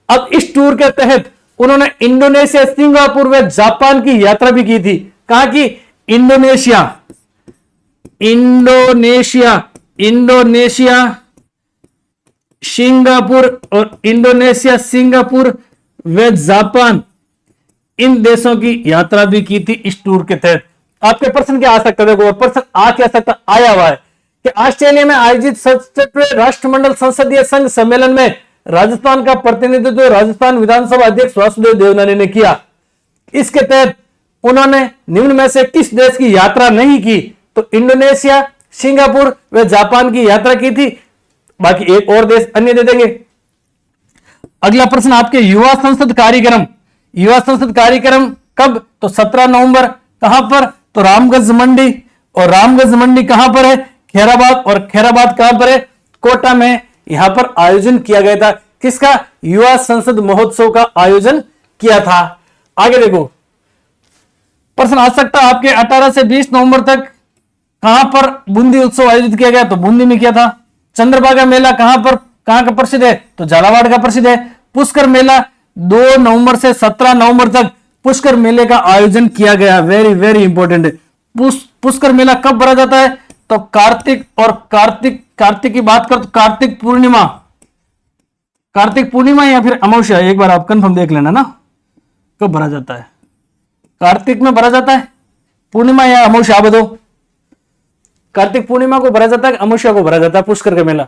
अब इस टूर के तहत उन्होंने इंडोनेशिया, सिंगापुर व जापान की यात्रा भी की थी। कहां की? इंडोनेशिया, सिंगापुर व जापान, इन देशों की यात्रा भी की थी इस टूर के तहत। आपके प्रश्न क्या आ सकता है? देखो प्रश्न आ क्या सकता, आया हुआ है कि ऑस्ट्रेलिया में आयोजित 67वें राष्ट्रमंडल संसदीय संघ सम्मेलन में राजस्थान का प्रतिनिधित्व राजस्थान विधानसभा अध्यक्ष वासुदेव देवनानी ने किया। इसके तहत उन्होंने निम्न में से किस देश की यात्रा नहीं की? तो इंडोनेशिया, सिंगापुर व जापान की यात्रा की थी। बाकी एक और देश अन्य दे देंगे। अगला प्रश्न आपके युवा संसद कार्यक्रम, युवा संसद कार्यक्रम कब? तो 17 नवंबर। कहां पर? तो रामगंज मंडी। और रामगंज मंडी कहां पर है? खैराबाद। और खैराबाद कहां पर है? कोटा में। यहां पर आयोजन किया गया था किसका? युवा संसद महोत्सव का आयोजन किया था। आगे देखो प्रश्न आ सकता है आपके 18 से 20 नवंबर तक कहां पर बूंदी उत्सव आयोजित किया गया? तो बूंदी में किया था। चंद्रभागा मेला कहां का प्रसिद्ध है? तो झालावाड़ का प्रसिद्ध है। पुष्कर मेला 2 नवंबर से 17 नवंबर तक पुष्कर मेले का आयोजन किया गया। वेरी वेरी इंपॉर्टेंट है। पुष्कर मेला कब भरा जाता है? तो कार्तिक की बात कर तो कार्तिक पूर्णिमा या फिर अमावस्या, एक बार आप कंफर्म देख लेना ना कब भरा जाता है। कार्तिक में भरा जाता है, पूर्णिमा या अमावस्या, आप बताओ। कार्तिक पूर्णिमा को भरा जाता है, अमावस्या को भरा जाता है पुष्कर का मेला?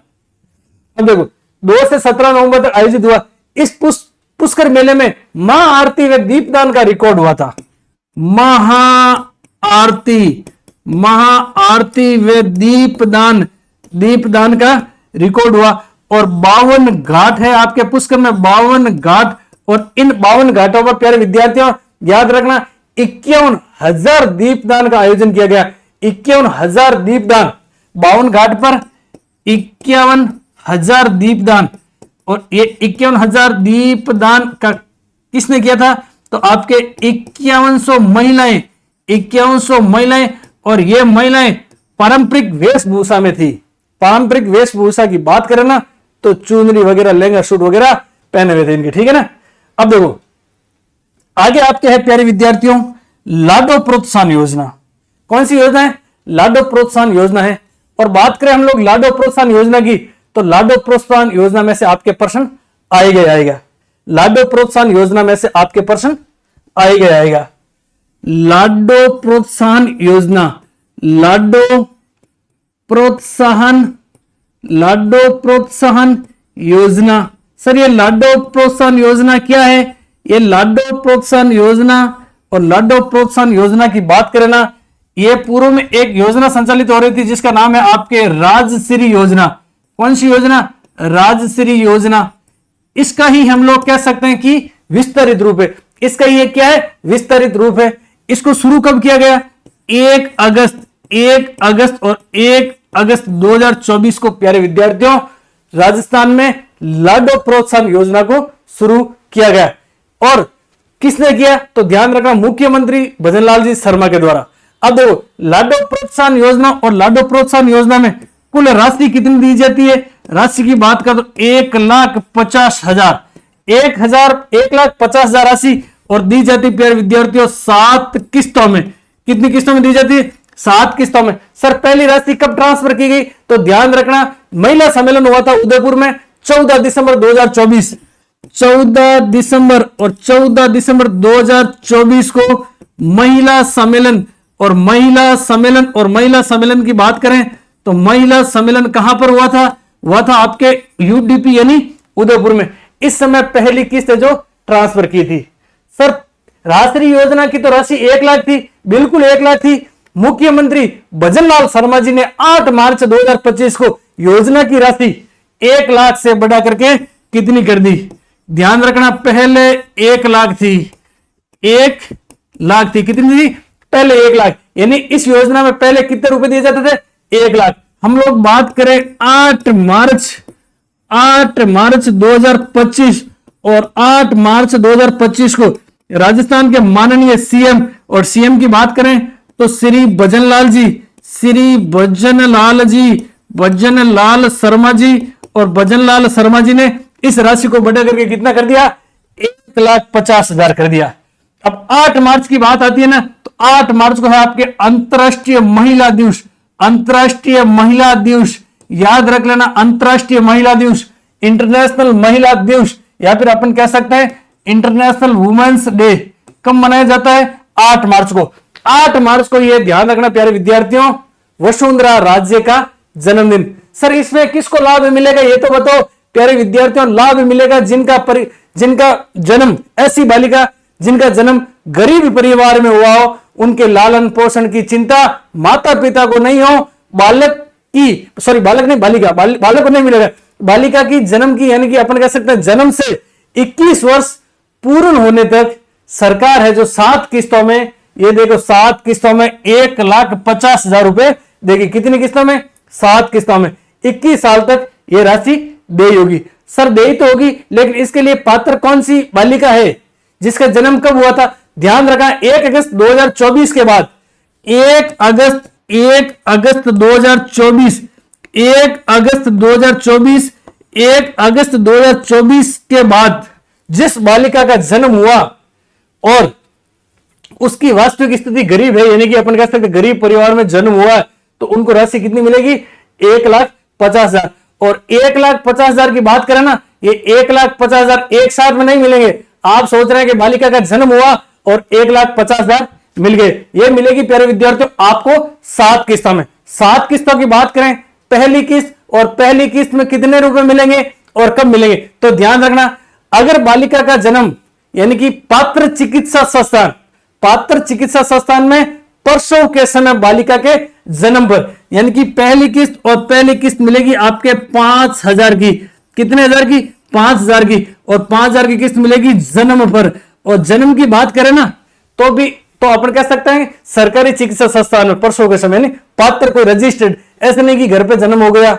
अब देखो 2 से 17 नवंबर तक आयोजित हुआ। इस पुष्कर मेले में महाआरती व दीपदान का रिकॉर्ड हुआ था। महाआरती व दीपदान का रिकॉर्ड हुआ। और 52 घाट है आपके पुष्कर में, 52 घाट। और इन 52 घाटों पर प्यारे विद्यार्थियों याद रखना 51,000 दीपदान का आयोजन किया गया। 51,000 दीपदान, 52 घाट पर 51,000 दीपदान। और ये 51,000 दीपदान का किसने किया था? तो आपके 5100 महिलाएं, 5100 महिलाएं। और ये महिलाएं पारंपरिक वेशभूषा में थी। पारंपरिक वेशभूषा की बात करें ना तो चुनरी वगैरह, लहंगा सूट वगैरह पहने हुए थे इनके, ठीक है ना। अब देखो आगे आपके है प्यारे विद्यार्थियों लाडो प्रोत्साहन योजना। कौन सी योजना है? लाडो प्रोत्साहन योजना है। और बात करें हम लोग लाडो प्रोत्साहन योजना की तो लाडो प्रोत्साहन योजना में से आपके प्रश्न आएगा। लाडो प्रोत्साहन योजना में से आपके प्रश्न आएगा। लाडो प्रोत्साहन योजना, लाडो प्रोत्साहन योजना। सर ये लाडो प्रोत्साहन योजना क्या है? ये लाडो प्रोत्साहन योजना और लाडो प्रोत्साहन योजना की बात करें ना, ये पूर्व में एक योजना संचालित हो रही थी जिसका नाम है आपके राजश्री योजना। कौन सी योजना? राजश्री योजना। इसका ही हम लोग कह सकते हैं कि विस्तारित रूप है। इसका ये क्या है? विस्तारित रूप है। इसको शुरू कब किया गया? 1 अगस्त और 1 अगस्त 2024 को प्यारे विद्यार्थियों राजस्थान में लाडो प्रोत्साहन योजना को शुरू किया गया। और किसने किया? तो ध्यान रखना मुख्यमंत्री भजनलाल जी शर्मा के द्वारा। अब देखो लाडो प्रोत्साहन योजना और लाडो प्रोत्साहन योजना में कुल राशि कितनी दी जाती है? राशि की बात कर तो 1,50,000, 1,50,000 राशि और दी जाती प्यारे विद्यार्थियों 7 किस्तों में। कितनी किस्तों में दी जाती है? 7 किस्तों में। सर पहली राशि कब ट्रांसफर की गई? तो ध्यान रखना महिला सम्मेलन हुआ था उदयपुर में 14 दिसंबर 2024। 14 दिसंबर और 14 दिसंबर 2024 को महिला सम्मेलन। और महिला सम्मेलन की बात करें तो महिला सम्मेलन कहां पर हुआ था? हुआ था आपके यूडीपी यानी उदयपुर में। इस समय पहली किस्त जो ट्रांसफर की थी। सर राष्ट्रीय योजना की तो राशि 1 लाख थी, बिल्कुल 1 लाख थी। मुख्यमंत्री भजनलाल शर्मा जी ने 8 मार्च 2025 को योजना की राशि 1 लाख से बढ़ा करके कितनी कर दी? ध्यान रखना पहले 1 लाख थी, 1 लाख थी। कितनी थी? पहले 1 लाख। यानी इस योजना में पहले कितने रुपए दिए जाते थे? 1 लाख। हम लोग बात करें 8 मार्च 2025 और 8 मार्च 2025 को राजस्थान के माननीय सीएम, और सीएम की बात करें तो श्री भजनलाल शर्मा जी, और भजनलाल शर्मा जी ने इस राशि को बढ़ा करके कितना कर दिया? 1,50,000 कर दिया। अब 8 मार्च की बात आती है ना तो 8 मार्च को है आपके अंतर्राष्ट्रीय महिला दिवस। अंतर्राष्ट्रीय महिला दिवस याद रख लेना, अंतर्राष्ट्रीय महिला दिवस, इंटरनेशनल महिला दिवस, या फिर अपन कह सकते हैं इंटरनेशनल वुमेन्स डे। कब मनाया जाता है? 8 मार्च को। 8 मार्च को यह ध्यान रखना प्यारे विद्यार्थियों वसुंधरा राजे का जन्मदिन। सर इसमें किसको लाभ मिलेगा ये तो बताओ प्यारे विद्यार्थियों। लाभ मिलेगा जिनका जन्म, ऐसी बालिका जिनका जन्म गरीब परिवार में हुआ हो, उनके लालन पोषण की चिंता माता पिता को नहीं हो, बालक को नहीं मिलेगा। बालिका की जन्म की यानी कि अपन कह सकते हैं जन्म से 21 वर्ष पूर्ण होने तक सरकार है जो 7 किस्तों में, ये देखो 7 किस्तों में 1,50,000 रुपए देगी। कितनी किस्तों में? 7 किस्तों में 21 साल तक ये राशि देय होगी। सर देय तो होगी, लेकिन इसके लिए पात्र कौन सी बालिका है? जिसका जन्म कब हुआ था? ध्यान रखा 1 अगस्त 2024 के बाद, 1 अगस्त 2024 के बाद जिस बालिका का जन्म हुआ और उसकी वास्तविक स्थिति गरीब है, यानी कि अपन कह सकते गरीब परिवार में जन्म हुआ है, तो उनको राशि कितनी मिलेगी? 1,50,000। और 1,50,000 की बात करें ना, ये 1,50,000 एक साथ में नहीं मिलेंगे। आप सोच रहे हैं कि बालिका का जन्म हुआ और 1,50,000 मिल गए, ये मिलेगी प्यारे विद्यार्थियों आपको 7 किस्तों में। 7 किस्तों की बात करें, पहली किस्त और पहली किस्त में कितने रुपए मिलेंगे और कब मिलेंगे? तो ध्यान रखना अगर बालिका का जन्म यानी कि पात्र चिकित्सा संस्थान में प्रसव के समय बालिका के जन्म पर, यानी कि पहली किस्त और पहली किस्त मिलेगी आपके 5,000 की। कितने हजार की? 5,000 की। और 5,000 की किस्त मिलेगी जन्म पर। और जन्म की बात करें ना तो भी तो अपन कह सकते हैं सरकारी चिकित्सा संस्थान में प्रसव के समय नहीं पात्र कोई रजिस्टर्ड, ऐसे नहीं कि घर पे जन्म हो गया,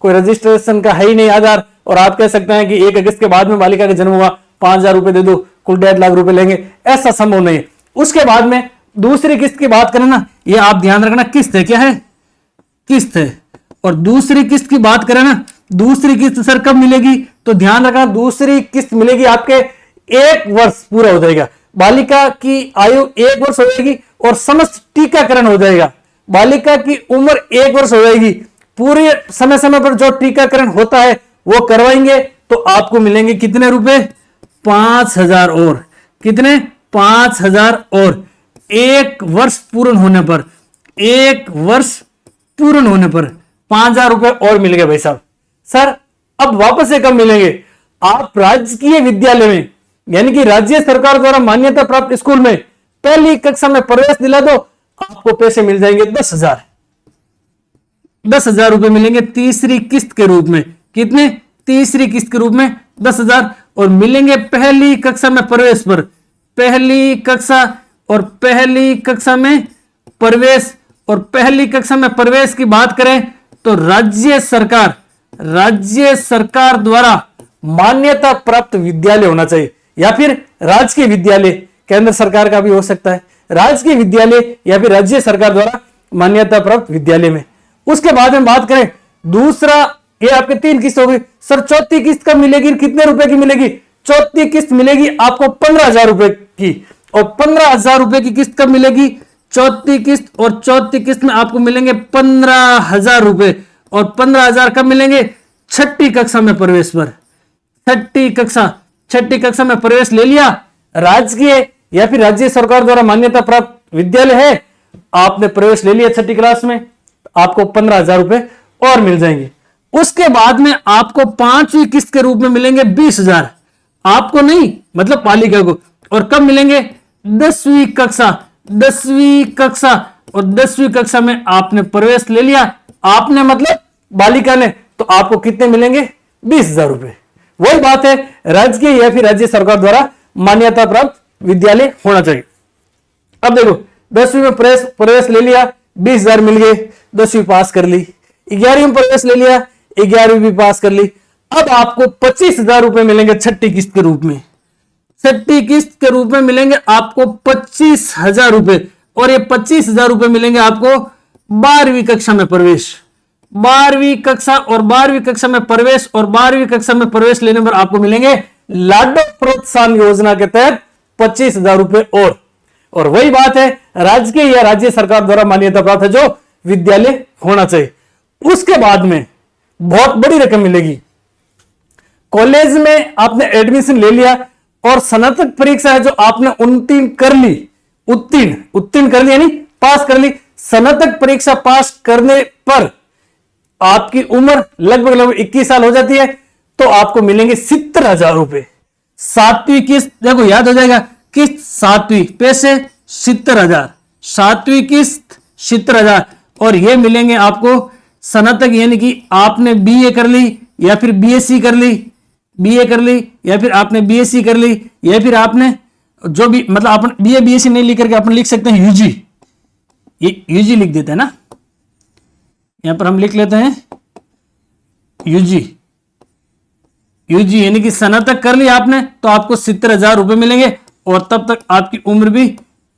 कोई रजिस्ट्रेशन का है ही नहीं आधार, और आप कह सकते हैं कि 1 अगस्त के बाद में बालिका का जन्म हुआ, 5,000 रुपए दे दो, कुल 1.5 लाख रुपए लेंगे, ऐसा संभव नहीं है। उसके बाद में दूसरी किस्त की बात करें ना, ये आप ध्यान रखना, किस्त है, क्या है? किस्त है। और दूसरी किस्त की बात करें ना, दूसरी किस्त सर कब मिलेगी? तो ध्यान रखना, दूसरी किस्त मिलेगी आपके 1 वर्ष पूरा हो जाएगा, बालिका की आयु 1 वर्ष हो जाएगी और समस्त टीकाकरण हो जाएगा, बालिका की उम्र 1 वर्ष हो जाएगी, पूरे समय समय पर जो टीकाकरण होता है वो करवाएंगे तो आपको मिलेंगे कितने रुपए? 5,000 और। कितने? 5,000 और। 1 वर्ष पूर्ण होने पर, 1 वर्ष पूर्ण होने पर 5,000 रुपए और मिल गए भाई साहब। सर अब वापस से कब मिलेंगे? आप राजकीय विद्यालय में यानी कि राज्य सरकार द्वारा मान्यता प्राप्त स्कूल में पहली कक्षा में प्रवेश दिला दो, आपको पैसे मिल जाएंगे 10,000। 10,000 रुपए मिलेंगे तीसरी किस्त के रूप में। कितने? तीसरी किस्त के रूप में 10,000। और मिलेंगे पहली कक्षा में प्रवेश पर, पहली कक्षा और पहली कक्षा में प्रवेश। और पहली कक्षा में प्रवेश की बात करें तो राज्य सरकार द्वारा मान्यता प्राप्त विद्यालय होना चाहिए, या फिर राजकीय विद्यालय, केंद्र सरकार का भी हो सकता है, राजकीय विद्यालय या फिर राज्य सरकार द्वारा मान्यता प्राप्त विद्यालय में। उसके बाद में बात करें दूसरा, ये आपके 3 किस्त हो गई। सर चौथी किस्त कब मिलेगी? कितने रुपए की मिलेगी? चौथी किस्त मिलेगी आपको 15,000 रुपए की। और 15,000 रुपए की किस्त कब मिलेगी? चौथी किस्त। और चौथी किस्त में आपको मिलेंगे 15,000 रुपए। और 15,000 कब मिलेंगे? छठी कक्षा में प्रवेश पर। छठी कक्षा में प्रवेश ले लिया, राजकीय या फिर राज्य सरकार द्वारा मान्यता प्राप्त विद्यालय है, आपने प्रवेश ले लिया छठी क्लास में, आपको 15,000 रुपए और मिल जाएंगे। उसके बाद में आपको 5वीं किस्त के रूप में मिलेंगे 20,000, आपको नहीं मतलब बालिका को। और कब मिलेंगे? 10वीं कक्षा। 10वीं कक्षा। और 10वीं कक्षा में आपने प्रवेश ले लिया, आपने मतलब बालिका ने, तो आपको कितने मिलेंगे? 20,000 रुपए। वही बात है, राजकीय या फिर राज्य सरकार द्वारा मान्यता प्राप्त विद्यालय होना चाहिए। अब देखो 10वीं में प्रवेश ले लिया, 20,000 मिल गए, 10वीं पास कर ली। 11वीं में प्रवेश ले लिया, 11वीं भी पास कर ली। अब आपको 25,000 रुपए मिलेंगे छठी किस्त के रूप में। छठी किस्त के रूप में मिलेंगे आपको 25,000 रुपए। और ये 25,000 रुपए मिलेंगे आपको 12वीं कक्षा में प्रवेश। 12वीं कक्षा और 12वीं कक्षा में प्रवेश। और 12वीं कक्षा में प्रवेश लेने पर आपको मिलेंगे लाडो प्रोत्साहन योजना के तहत 25,000 रुपए और वही बात है, राजकीय या राज्य सरकार द्वारा मान्यता प्राप्त है जो विद्यालय होना चाहिए। उसके बाद में बहुत बड़ी रकम मिलेगी। कॉलेज में आपने एडमिशन ले लिया और स्नातक परीक्षा है जो आपने उत्तीर्ण कर ली, उत्तीर्ण कर ली यानी पास कर ली। स्नातक परीक्षा पास करने पर आपकी उम्र लगभग 21 साल हो जाती है, तो आपको मिलेंगे 70,000 रुपए। 7वीं किस्त देखो याद हो जाएगा, किस्त 7वीं, पैसे 70,000, 7वीं किस्त 70,000। और ये मिलेंगे आपको स्नातक यानी कि आपने बीए कर ली या फिर बीएससी कर ली, बीए कर ली या फिर आपने बीएससी कर ली या फिर आपने जो भी मतलब अपन बीए बीएससी नहीं लिख करके अपन लिख सकते हैं यूजी, ये यूजी लिख देते हैं ना, यहां पर हम लिख लेते हैं यूजी। यूजी यानी कि स्नातक कर लिया आपने तो आपको 70,000 रुपए मिलेंगे और तब तक आपकी उम्र भी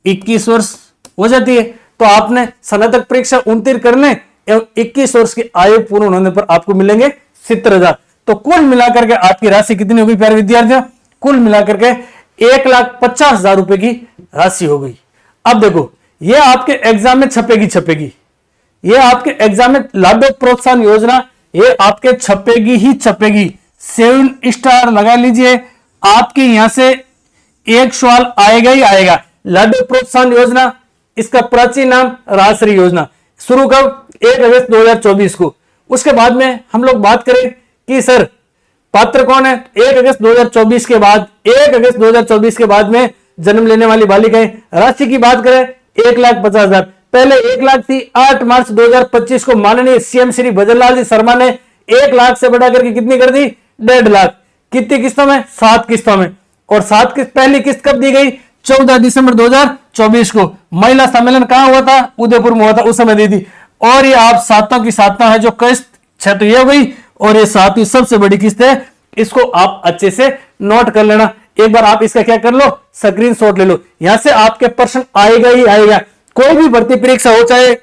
21 वर्ष हो जाती है। तो आपने स्नातक परीक्षा उत्तीर्ण करने एवं 21 वर्ष की आयु पूर्ण होने पर आपको मिलेंगे 70,000। तो कुल मिलाकर के आपकी राशि कितनी होगी प्यारे विद्यार्थियों? कुल मिलाकर के 1,50,000 रुपए की राशि हो गई। अब देखो ये आपके एग्जाम में छपेगी, ये आपके एग्जाम में लाडो प्रोत्साहन योजना ये आपके छपेगी ही छपेगी। 7 स्टार लगा लीजिए, आपके यहां से एक सवाल आएगा ही आएगा। लाडो प्रोत्साहन योजना, इसका प्राचीन नाम राजश्री योजना, शुरू कब? 1 अगस्त 2024 को। उसके बाद में हम लोग बात करें कि सर पात्र कौन है? 1 अगस्त 2024 के बाद, 1 अगस्त 2024 के बाद में जन्म लेने वाली बालिकाएं। राशि की बात करें 1,50,000, पहले 1 लाख थी। 8 मार्च 2025 को माननीय सीएम श्री भजनलाल जी शर्मा ने 1 लाख से बढ़ा करके कितनी कर दी? 1.5 लाख। कितनी किस्तों में? 7 किस्तों में। और 7 किस्त, पहली किस्त कब दी गई? 14 दिसंबर 2024 को। महिला सम्मेलन कहां हुआ था? उदयपुर में हुआ था, उस समय दी थी। और ये आप सातों की सातों है जो किस्त 6 तो ये हो गई, और ये 7वीं सबसे बड़ी किस्त है। इसको आप अच्छे से नोट कर लेना। एक बार आप इसका क्या कर लो, स्क्रीनशॉट ले लो। यहां से आपके प्रश्न आएगा ही आएगा। कोई भी भर्ती परीक्षा हो, चाहे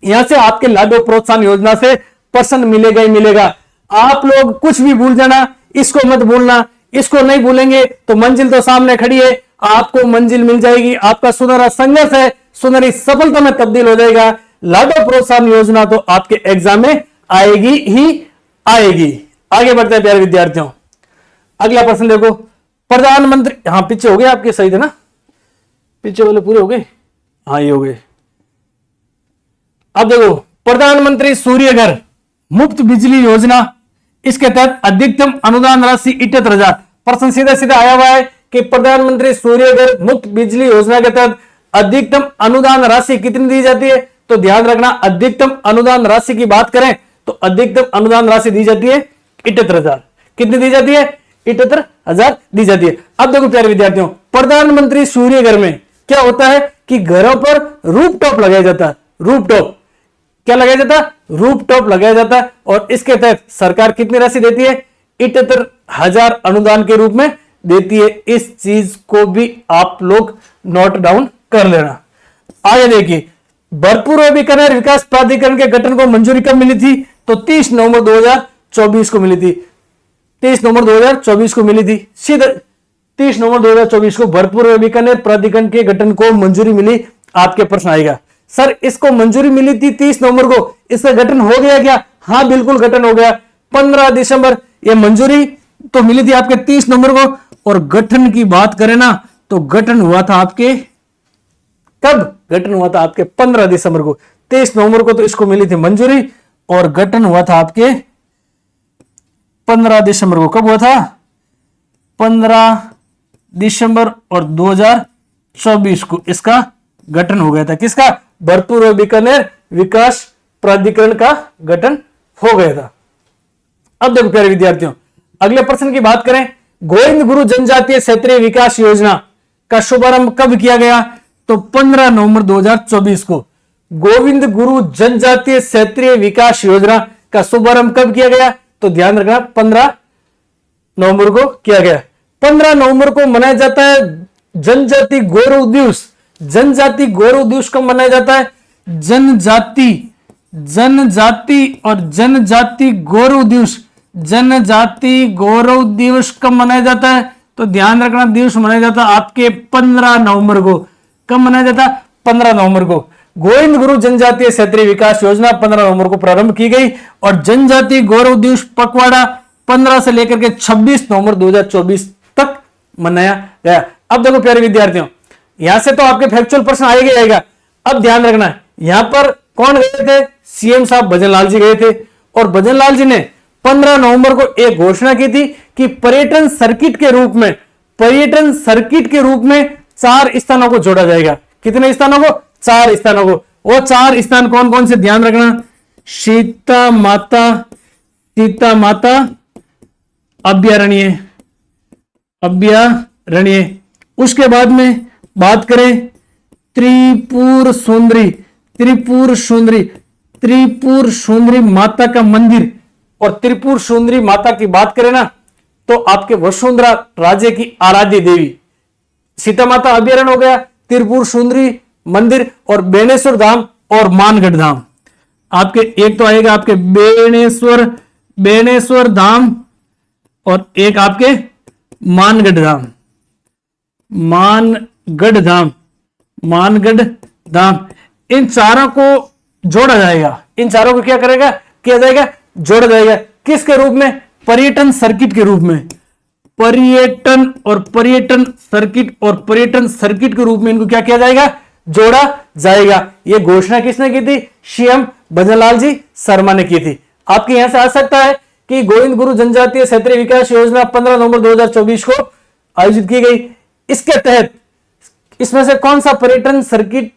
यहां से आपके लाडो प्रोत्साहन योजना से प्रश्न मिलेगा ही मिलेगा। आप लोग कुछ भी भूल जाना, इसको मत भूलना। इसको नहीं भूलेंगे तो मंजिल तो सामने खड़ी है, आपको मंजिल मिल जाएगी। आपका सुनहरा संघर्ष है, सुनहरी सफलता में तब्दील हो जाएगा। लाडो प्रोत्साहन योजना तो आपके एग्जाम में आएगी ही आएगी। आगे बढ़ते हैं प्यारे विद्यार्थियों। अगला प्रश्न देखो, प्रधानमंत्री, हाँ पीछे हो गए आपके, सही थे ना? पीछे वाले पूरे हो गए, हाँ ये हो गए। अब देखो, प्रधानमंत्री सूर्य घर मुफ्त बिजली योजना, इसके तहत अधिकतम अनुदान राशि 78,000। प्रश्न सीधा सीधा आया हुआ है कि प्रधानमंत्री सूर्य घर मुफ्त बिजली योजना के तहत अधिकतम अनुदान राशि कितनी दी जाती है? तो ध्यान रखना, अधिकतम अनुदान राशि की बात करें तो अधिकतम अनुदान राशि दी जाती है 78,000। कितनी दी जाती है? 78,000 दी जाती है। अब देखो प्यारे विद्यार्थियों, प्रधानमंत्री सूर्य घर में क्या होता है कि घरों पर रूफटॉप लगाया जाता है। रूफटॉप क्या लगाया जाता है? रूफटॉप लगाया जाता है। और इसके तहत सरकार कितनी राशि देती है? 78,000 अनुदान के रूप में देती है। इस चीज को भी आप लोग नोट डाउन कर लेना। आगे देखिए, भरतपुर और बीकानेर विकास प्राधिकरण के गठन को मंजूरी कब मिली थी? तो 30 नवंबर 2024 को मिली थी। 30 नवंबर 2024 को मिली थी। सीधे 30 नवंबर 2024 को भरतपुर और बीकानेर प्राधिकरण के गठन को मंजूरी मिली। आपके प्रश्न आएगा, सर इसको मंजूरी मिली थी 30 नवंबर को, इसका गठन हो गया क्या? हाँ बिल्कुल गठन हो गया। 15 दिसंबर ये मंजूरी तो मिली थी आपके 30 नवंबर को। और गठन की बात करें ना तो गठन हुआ था आपके, कब गठन हुआ था? आपके 15 दिसंबर को। 23 नवंबर को तो इसको मिली थी मंजूरी, और गठन हुआ था आपके 15 दिसंबर को। कब हुआ था? 15 दिसंबर और 2024 को इसका गठन हो गया था। किसका? भरतपुर और बीकानेर विकास प्राधिकरण का गठन हो गया था। अब देखो प्यारे विद्यार्थियों, अगले प्रश्न की बात करें, गोविंद गुरु जनजातीय क्षेत्रीय विकास योजना का शुभारंभ कब किया गया? तो 15 नवंबर 2024 को गोविंद गुरु जनजातीय क्षेत्रीय विकास योजना का शुभारंभ कब किया गया? तो ध्यान रखना 15 नवंबर को किया गया। 15 नवंबर को मनाया जाता है जनजाति गौरव दिवस। जनजाति गौरव दिवस कब मनाया जाता है? जनजाति और जनजाति गौरव दिवस, जनजाति गौरव दिवस कब मनाया जाता है? तो ध्यान रखना, दिवस मनाया जाता है आपके 15 नवंबर को। कब मनाया जाता है? 15 नवंबर को। गोविंद गुरु जनजातीय क्षेत्रीय विकास योजना 15 नवंबर को प्रारंभ की गई, और जनजाति गौरव दिवस पखवाड़ा 15 से लेकर के 26 नवंबर 2024 तक मनाया गया। अब देखो प्यारे विद्यार्थियों, यहां से तो आपके फैक्चुअल प्रश्न आएगा आएगा। अब ध्यान रखना, यहां पर कौन गए थे? सीएम साहब भजनलाल जी गए थे। और भजनलाल जी ने 15 नवंबर को एक घोषणा की थी कि पर्यटन सर्किट के रूप में, पर्यटन सर्किट के रूप में 4 स्थानों को जोड़ा जाएगा। कितने स्थानों को? 4 स्थानों को। वो 4 स्थान कौन कौन से? ध्यान रखना, सीता माता अभ्यारण्य, उसके बाद में बात करें त्रिपुर सुंदरी माता का मंदिर। और त्रिपुर सुंदरी माता की बात करें ना तो आपके वसुंधरा राज्य की आराध्य देवी सीता माता अभ्यारण्य हो गया, त्रिपुर सुंदरी मंदिर, और बेणेश्वर धाम और मानगढ़ धाम। आपके एक तो आएगा आपके बेणेश्वर धाम, और एक आपके मानगढ़ धाम। इन चारों को जोड़ा जाएगा। इन चारों को क्या किया जाएगा? जोड़ा जाएगा। किसके रूप में? पर्यटन सर्किट के रूप में। पर्यटन सर्किट के रूप में इनको क्या किया जाएगा? जोड़ा जाएगा। यह घोषणा किसने की थी? सीएम भजनलाल जी शर्मा ने की थी। आपके यहां से आ सकता है कि गोविंद गुरु जनजातीय क्षेत्रीय विकास योजना 15 नवंबर 2024 को आयोजित की गई। इसके तहत इसमें से कौन सा पर्यटन सर्किट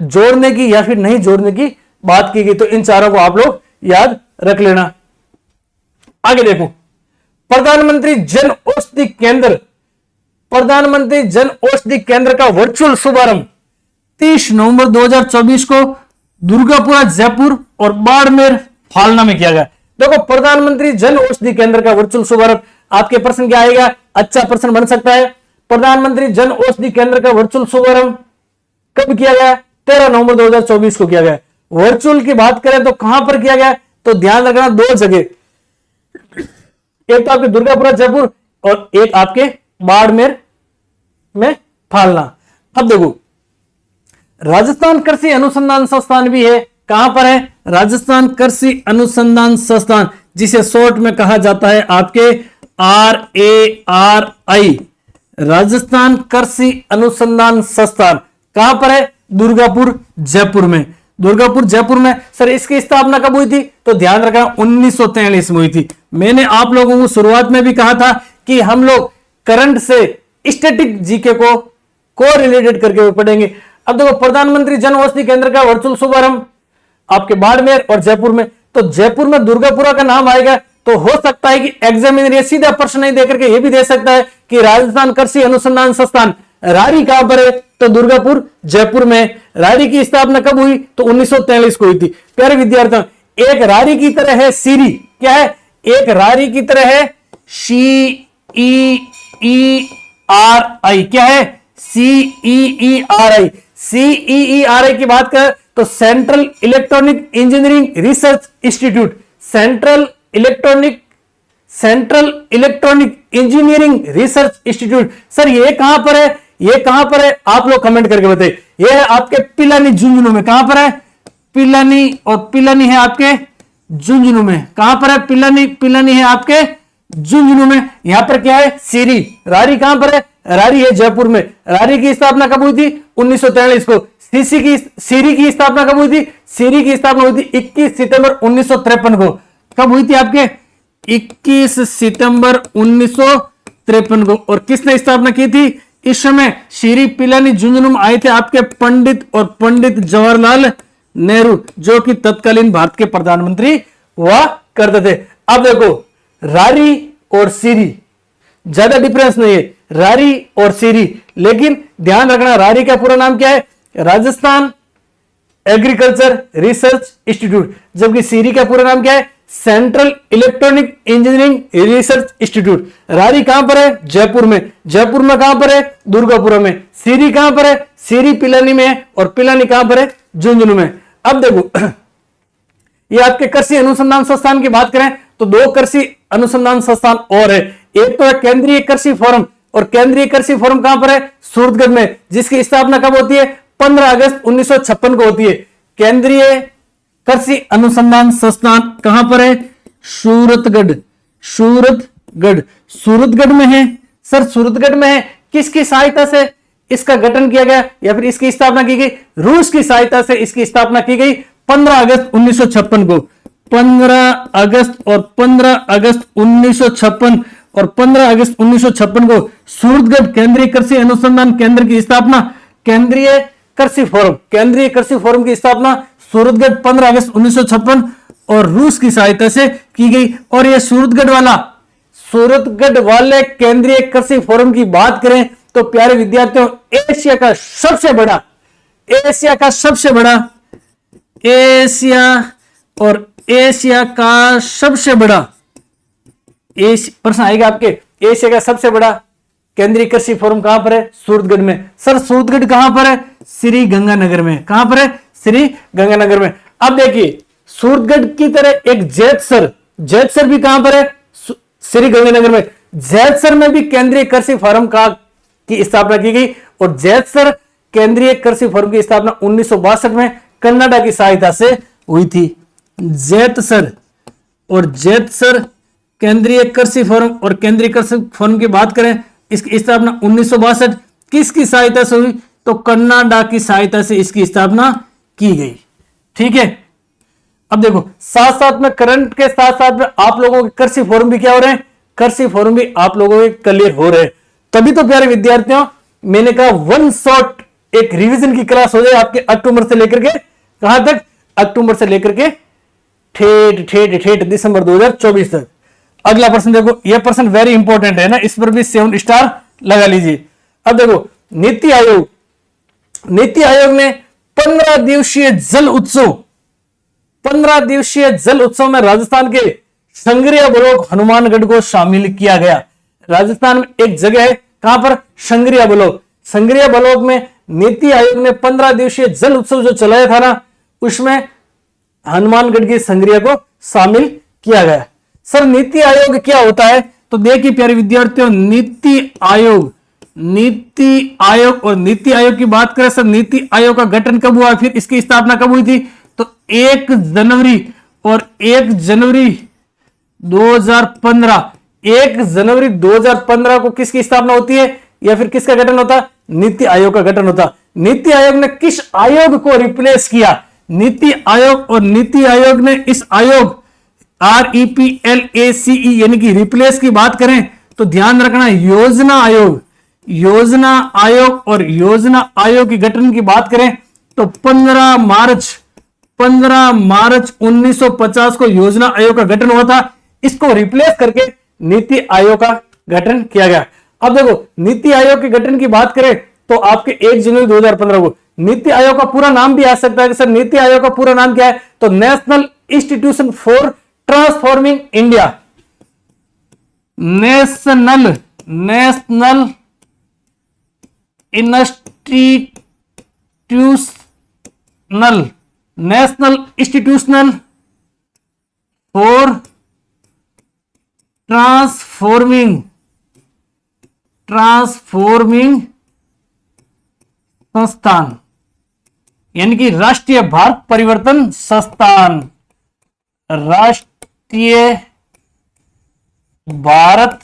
जोड़ने की या फिर नहीं जोड़ने की बात की गई? तो इन चारों को आप लोग याद रख लेना। आगे देखो, प्रधानमंत्री जन औषधि केंद्र, प्रधानमंत्री जन औषधि केंद्र का वर्चुअल शुभारंभ 30 नवंबर 2024 को दुर्गापुरा जयपुर और बाड़मेर फालना में किया गया। देखो, प्रधानमंत्री जन औषधि केंद्र का वर्चुअल शुभारंभ, आपके प्रश्न क्या आएगा, अच्छा प्रश्न बन सकता है। प्रधानमंत्री जन औषधि केंद्र का वर्चुअल शुभारंभ कब किया गया? 13 नवंबर 2024 को किया गया। वर्चुअल की बात करें तो कहां पर किया गया, तो ध्यान रखना दो जगह, एक तो आपके दुर्गापुरा जयपुर और एक आपके बाड़मेर में फालना। अब देखो, राजस्थान कृषि अनुसंधान संस्थान भी है। कहां पर है? राजस्थान कृषि अनुसंधान संस्थान, जिसे शॉर्ट में कहा जाता है आपके RARI, राजस्थान कृषि अनुसंधान संस्थान। कहां पर है? दुर्गापुर जयपुर में। दुर्गापुर जयपुर में। सर इसकी स्थापना कब हुई थी? तो ध्यान रखना 1943 में हुई थी। मैंने आप लोगों को शुरुआत में भी कहा था कि हम लोग करंट से स्टैटिक जीके को रिलेटेड करके पढ़ेंगे। अब देखो, प्रधानमंत्री जन औषधि केंद्र का वर्चुअल शुभारंभ आपके बाड़मेर और जयपुर में। तो जयपुर में दुर्गापुरा का नाम आएगा, तो हो सकता है कि एग्जामिनर ये सीधा प्रश्न नहीं देकर के ये भी दे सकता है कि राजस्थान कृषि अनुसंधान संस्थान रारी कहां पर है? तो दुर्गापुर जयपुर में। रारी की स्थापना कब हुई? तो 1943 को हुई थी। प्यारे विद्यार्थियों, एक रारी की तरह है सीरी, क्या है? एक रारी की तरह है CEERI, क्या है? CEERI। CEERI की बात करें तो central electronic engineering research institute, central electronic engineering research institute. Sir ये कहां पर है? ये कहां पर है? आप लोग कमेंट करके बताइए। ये है आपके पिलानी झुंझुनू में। कहां पर है? पिलानी, और पिलानी है आपके झुंझुनू में। कहां पर है? पिलानी है आपके झुंझुनू में। यहां पर क्या है? सीरी। रारी कहां पर है? रारी है जयपुर में। रारी की स्थापना कब हुई थी? 1943 को। सीरी की स्थापना कब हुई थी? सीरी की स्थापना हुई थी 21 सितंबर 1953 को। कब हुई थी आपके? 21 सितंबर 1953 को। और किसने स्थापना की थी? इस समय सीरी पिलानी झुंझुनू में आए थे आपके पंडित जवाहरलाल नेहरू, जो कि तत्कालीन भारत के प्रधानमंत्री हुआ करते थे। अब देखो, रारी और सीरी ज्यादा डिफरेंस नहीं है, रारी और सीरी, लेकिन ध्यान रखना रारी का पूरा नाम क्या है? राजस्थान एग्रीकल्चर रिसर्च इंस्टीट्यूट, जबकि सीरी का पूरा नाम क्या है? Central electronic engineering research institute. रारी कहां पर है? जयपुर में। जयपुर में कहां पर है? दुर्गापुरा में। सीरी कहां पर है? सीरी पिलानी में है, और पिलानी कहां पर है? झुंझुनू में। अब देखो, ये आपके कृषि अनुसंधान संस्थान की बात करें तो दो कृषि अनुसंधान संस्थान और है। एक तो है केंद्रीय कृषि फोरम, और केंद्रीय कृषि फोरम कहां पर है? सूरतगढ़ में, जिसकी स्थापना कब होती है? 15 अगस्त 1956 को होती है। केंद्रीय कृषि अनुसंधान संस्थान कहां पर है? सूरतगढ़। सूरतगढ़ में है। सर सूरतगढ़ में है, किसकी सहायता से इसका गठन किया गया या फिर इसकी स्थापना की गई? रूस की सहायता से इसकी स्थापना की गई 15 अगस्त 1956 को। 15 अगस्त और 15 अगस्त 1956 और 15 अगस्त 1956 को सूरतगढ़ केंद्रीय कृषि अनुसंधान केंद्र की स्थापना, केंद्रीय कृषि फोरम की स्थापना सूरतगढ़ 15 अगस्त 1956 और रूस की सहायता से की गई। और यह सूरतगढ़ वाले केंद्रीय कृषि फोरम की बात करें तो प्यारे विद्यार्थियों, एशिया का सबसे बड़ा प्रश्न आएगा आपके, एशिया का सबसे बड़ा केंद्रीय कृषि फोरम कहां पर है? सूरतगढ़ में। सर सूरतगढ़ कहां पर है? श्री गंगानगर में। कहां पर है? श्री गंगानगर में। अब देखिए, सूरतगढ़ की तरह एक जैतसर भी कहां पर है? श्री गंगानगर में। जैतसर में भी केंद्रीय कृषि फोरम की स्थापना की गई, और जैतसर केंद्रीय कृषि फोरम की स्थापना 1962 में कनाडा की सहायता से हुई थी। जैतसर केंद्रीय कृषि फोरम और केंद्रीय कृषि फोरम की बात करें, इसकी स्थापना 1962 किसकी सहायता से हुई? तो कनाडा की सहायता से इसकी स्थापना की गई। ठीक है। अब देखो, साथ साथ में करंट के साथ साथ में आप लोगों के कृषि फोरम भी क्या हो रहे हैं? कृषि फोरम भी आप लोगों के क्लियर हो रहे हैं। तभी तो प्यारे विद्यार्थियों, मैंने कहा वन शॉट एक रिवीजन की क्लास हो जाए आपके अक्टूबर से लेकर के कहां तक? अक्टूबर से लेकर के ठेठ दिसंबर 2024 तक। अगला प्रश्न देखो, यह प्रश्न वेरी इंपॉर्टेंट है ना, इस पर भी 7 स्टार लगा लीजिए। अब देखो, नीति आयोग ने 15 दिवसीय जल उत्सव, 15 दिवसीय जल उत्सव में राजस्थान के संग्रिया ब्लॉक हनुमानगढ़ को शामिल किया गया। राजस्थान में एक जगह है, कहां पर? संग्रिया ब्लॉक। संग्रिया ब्लॉक में नीति आयोग ने 15 दिवसीय जल उत्सव जो चलाया था ना, उसमें हनुमानगढ़ की संग्रिया को शामिल किया गया। सर नीति आयोग क्या होता है? तो देखिए प्यारे विद्यार्थियों, नीति आयोग और नीति आयोग की बात करें सर, नीति आयोग का गठन कब हुआ, फिर इसकी स्थापना कब हुई थी? तो 1 जनवरी 2015, 1 जनवरी 2015 को किसकी स्थापना होती है, या फिर किसका गठन होता? नीति आयोग का गठन होता। नीति आयोग ने किस आयोग को रिप्लेस किया? नीति आयोग, और नीति आयोग ने इस आयोग REPLACE यानी कि रिप्लेस की बात करें तो ध्यान रखना, योजना आयोग और योजना आयोग की गठन की बात करें तो 15 मार्च 1950 को योजना आयोग का गठन हुआ था। इसको रिप्लेस करके नीति आयोग का गठन किया गया। अब देखो, नीति आयोग के गठन की बात करें तो आपके 1 जनवरी 2015 को नीति आयोग का पूरा नाम भी आ सकता है कि सर नीति आयोग का पूरा नाम क्या है? तो national institution for transforming India, national institutional for transforming संस्थान, यानी कि राष्ट्रीय भारत परिवर्तन संस्थान, राष्ट्रीय भारत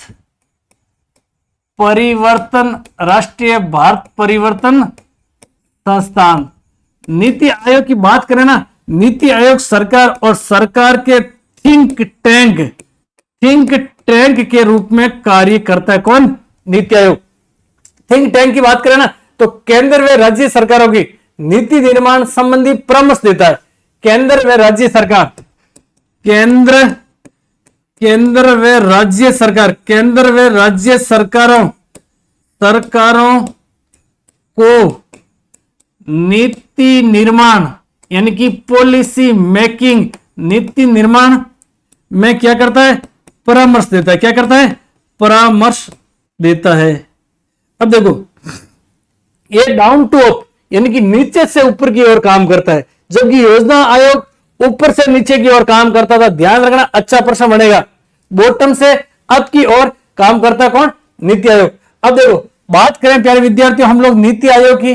परिवर्तन संस्थान। नीति आयोग की बात करें ना, नीति आयोग सरकार और सरकार के थिंक टैंक के रूप में कार्य करता है। कौन? नीति आयोग। थिंक टैंक की बात करें ना तो केंद्र व राज्य सरकारों की नीति निर्माण संबंधी परामर्श देता है। केंद्र व राज्य सरकार, केंद्र व राज्य सरकारों को नीति निर्माण यानी कि पॉलिसी मेकिंग, नीति निर्माण में क्या करता है? परामर्श देता है। क्या करता है? परामर्श देता है। अब देखो, ये डाउन टू अप यानी कि नीचे से ऊपर की ओर काम करता है, जबकि योजना आयोग ऊपर से नीचे की ओर काम करता था। ध्यान रखना, अच्छा प्रश्न बनेगा। बॉटम से अप की ओर काम करता है कौन? नीति आयोग। अब देखो, बात करें प्यारे विद्यार्थियों हम लोग नीति आयोग की,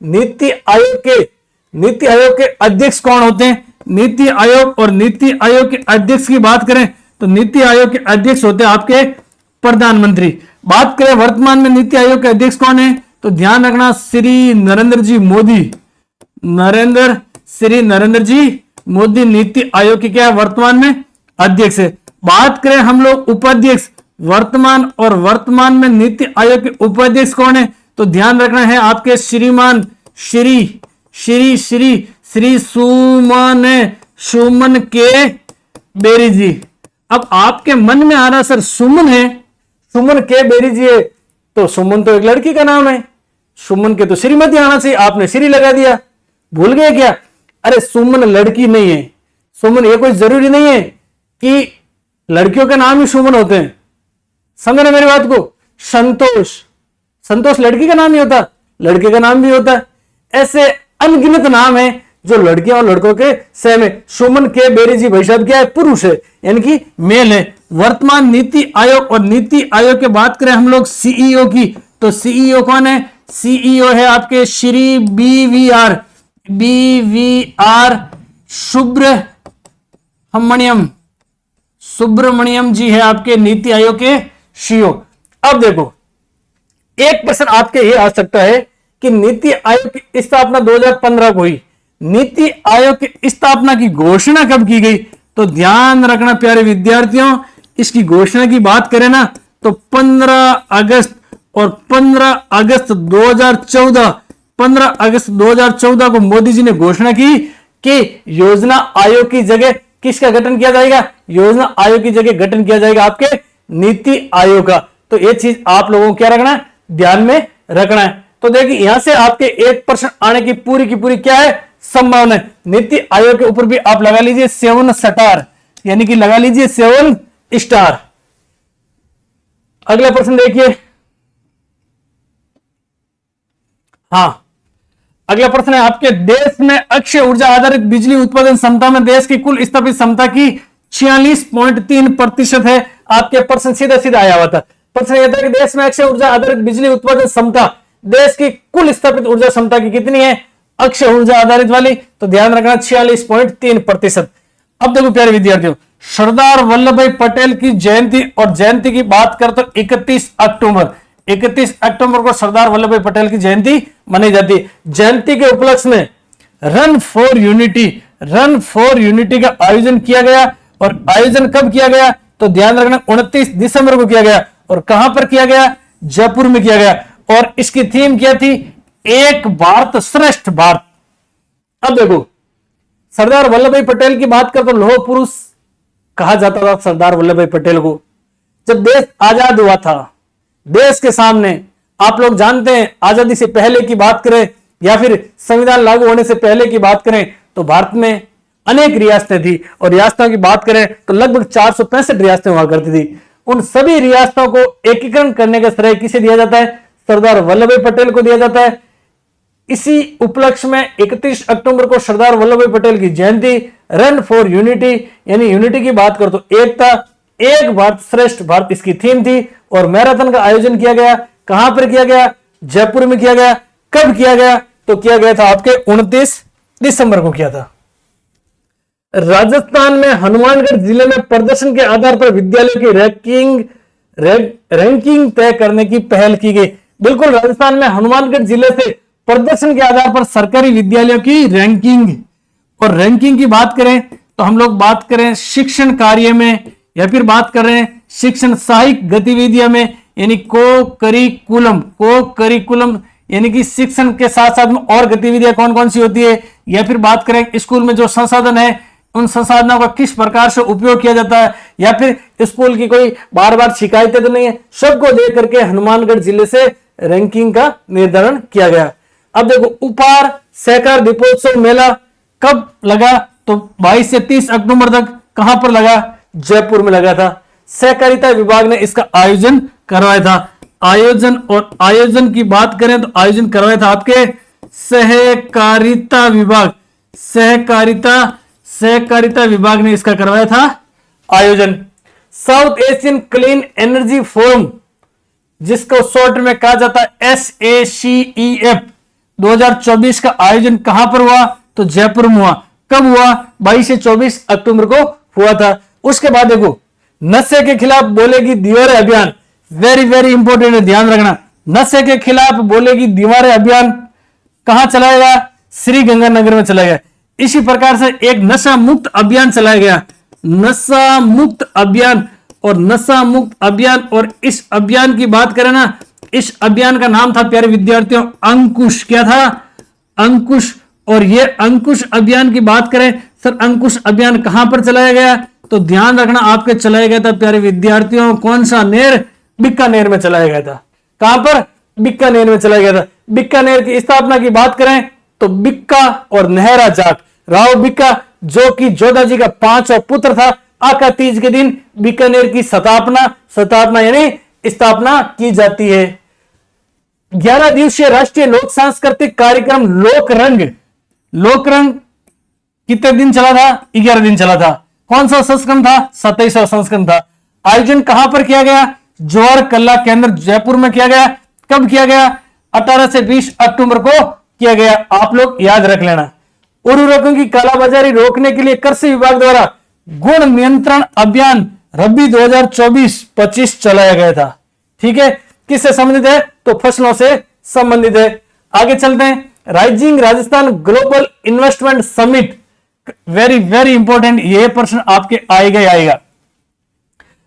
नीति आयोग के अध्यक्ष कौन होते हैं? नीति आयोग और नीति आयोग के अध्यक्ष की बात करें तो नीति आयोग के अध्यक्ष होते हैं आपके प्रधानमंत्री। बात करें वर्तमान में नीति आयोग के अध्यक्ष कौन है तो ध्यान रखना, श्री नरेंद्र जी मोदी नीति आयोग के क्या है? वर्तमान में अध्यक्ष है। बात करें हम लोग उपाध्यक्ष, वर्तमान में नीति आयोग के उपाध्यक्ष कौन है तो ध्यान रखना है आपके श्रीमान श्री सुमन के बेरी जी। अब आपके मन में आ रहा सर सुमन के बेरी जी है तो सुमन तो एक लड़की का नाम है, सुमन के तो श्रीमती आना चाहिए, आपने श्री लगा दिया। भूल गए क्या? अरे सुमन लड़की नहीं है, सुमन ये कोई जरूरी नहीं है कि लड़कियों के नाम ही सुमन होते हैं। समझ मेरी बात को? संतोष लड़की का नाम ही होता, लड़के का नाम भी होता है। ऐसे अनगिनत नाम है जो लड़कियों और लड़कों के सेम है। सुमन के बेरी जी भाई साहब क्या है? पुरुष है, यानी कि मेल है। वर्तमान नीति आयोग और नीति आयोग की बात करें हम लोग सीईओ की तो सीईओ कौन है? सीईओ है आपके श्री बीवीआर सुब्रमण्यम जी है आपके नीति आयोग के सीईओ। अब देखो, एक प्रश्न आपके ये आ सकता है कि नीति आयोग की स्थापना 2015 को हुई, नीति आयोग की स्थापना की घोषणा कब की गई तो ध्यान रखना प्यारे विद्यार्थियों, इसकी घोषणा की बात करें ना तो 15 अगस्त 2014 को मोदी जी ने घोषणा की कि योजना आयोग की जगह किसका गठन किया जाएगा? योजना आयोग की जगह गठन किया जाएगा आपके नीति आयोग का। तो ये चीज आप लोगों को क्या रखना है, ध्यान में रखना है। तो देखिए यहां से आपके 1% आने की पूरी क्या है, संभावना है। नीति आयोग के ऊपर भी आप लगा लीजिए 7 स्टार, यानी कि लगा लीजिए 7 स्टार। अगला प्रश्न देखिए, हाँ अगला प्रश्न है आपके, देश में अक्षय ऊर्जा आधारित बिजली उत्पादन क्षमता में देश की कुल स्थापित क्षमता की 46.3% है। आपके प्रश्न सीधा आया हुआ था। प्रश्न यह था कि देश में अक्षय ऊर्जा आधारित बिजली उत्पादन क्षमता देश की कुल स्थापित ऊर्जा क्षमता की कितनी है, अक्षय ऊर्जा आधारित वाली, तो ध्यान रखना 46.3%। अब देखो प्यारे विद्यार्थियों, सरदार वल्लभ भाई पटेल की जयंती, और जयंती की बात करते 31 अक्टूबर को सरदार वल्लभ भाई पटेल की जयंती मनाई जाती है। जयंती के उपलक्ष्य में रन फॉर यूनिटी का आयोजन किया गया। और आयोजन कब किया गया, तो ध्यान रखना 29 दिसंबर को किया गया। और कहां पर किया गया, जयपुर में किया गया। और इसकी थीम क्या थी, एक भारत श्रेष्ठ भारत। अब देखो सरदार वल्लभ भाई पटेल की बात करते लौह पुरुष कहा जाता था सरदार वल्लभ भाई पटेल को। जब देश आजाद हुआ था, देश के सामने आप लोग जानते हैं, आजादी से पहले की बात करें या फिर संविधान लागू होने से पहले की बात करें तो भारत में अनेक रियासतें थी। और रियासतों की बात करें तो लगभग 465 रियासतें हुआ करती थी। उन सभी रियासतों को एकीकरण करने का श्रेय किसे दिया जाता है, सरदार वल्लभ भाई पटेल को दिया जाता है। इसी उपलक्ष्य में 31 अक्टूबर को सरदार वल्लभ भाई पटेल की जयंती, रन फॉर यूनिटी यानी यूनिटी की बात कर तो एकता, एक भारत श्रेष्ठ भारत इसकी थीम थी। और मैराथन का आयोजन किया गया। कहां पर किया गया, जयपुर में किया गया। कब किया गया, तो किया गया था आपके 29 दिसंबर को किया था। राजस्थान में हनुमानगढ़ जिले में प्रदर्शन के आधार पर विद्यालय की रैंकिंग तय करने की पहल की गई। बिल्कुल, राजस्थान में हनुमानगढ़ जिले से प्रदर्शन के आधार पर सरकारी विद्यालयों की रैंकिंग, और रैंकिंग की बात करें तो हम लोग बात करें शिक्षण कार्य में या फिर बात कर रहे हैं शिक्षण सहायक गतिविधियों में, यानी को करिकुलम यानी कि शिक्षण के साथ साथ में और गतिविधियां कौन कौन सी होती है, या फिर बात करें स्कूल में जो संसाधन है उन संसाधनों का किस प्रकार से उपयोग किया जाता है, या फिर स्कूल की कोई बार शिकायतें तो नहीं है, सबको देख करके हनुमानगढ़ जिले से रैंकिंग का निर्धारण किया गया। अब देखो उपहार सहकार दीपोत्सव मेला कब लगा, तो 22 से 30 अक्टूबर तक। कहां पर लगा, जयपुर में लगा था। सहकारिता विभाग ने इसका आयोजन करवाया था। आयोजन की बात करें तो आयोजन करवाया था आपके सहकारिता विभाग ने इसका करवाया था आयोजन। South Asian clean energy forum, जिसको शॉर्ट में कहा जाता है SACEF, 2024 का आयोजन कहां पर हुआ, तो जयपुर में हुआ। कब हुआ, 22 से 24 अक्टूबर को हुआ था। उसके बाद देखो नशे के खिलाफ बोलेगी दीवारें अभियान, वेरी इंपॉर्टेंट है, ध्यान रखना। नशे के खिलाफ बोलेगी दीवारें अभियान कहां चलाया गया, श्री गंगानगर में चलाया गया। इसी प्रकार से एक नशा मुक्त अभियान चलाया गया, नशा मुक्त अभियान। और इस अभियान की बात करें ना, इस अभियान का नाम था प्यारे विद्यार्थियों अंकुश। क्या था, अंकुश। और ये अंकुश अभियान की बात करें सर, अंकुश अभियान कहां पर चलाया गया, तो ध्यान रखना आपके चलाया गया था प्यारे विद्यार्थियों, कौन सा नेर, बीकानेर में चलाया गया था। कहां पर, बीकानेर में चलाया गया था। बीकानेर की स्थापना की बात करें तो बिक्का और नेहरा जाट, राव बिक्का जो कि जोधा जी का 5वां पुत्र था, आका तीज के दिन बीकानेर की स्थापना यानी स्थापना की जाती है। 11 दिवसीय राष्ट्रीय लोक सांस्कृतिक कार्यक्रम लोकरंग कितने दिन चला था, 11 दिन चला था। कौन सा संस्करण था, 27वां संस्करण था। आयोजन कहां पर किया गया, जौहर कला केंद्र जयपुर में किया गया। कब किया गया, 18 से 20 अक्टूबर को किया गया। आप लोग याद रख लेना। उर्वरकों की कालाबाजारी रोकने के लिए कृषि विभाग द्वारा गुण नियंत्रण अभियान रबी 2024-25 चलाया गया था। ठीक है, किससे संबंधित है, तो फसलों से संबंधित है। आगे चलते हैं, rising Rajasthan global investment summit, very important, यह प्रश्न आपके आएगा।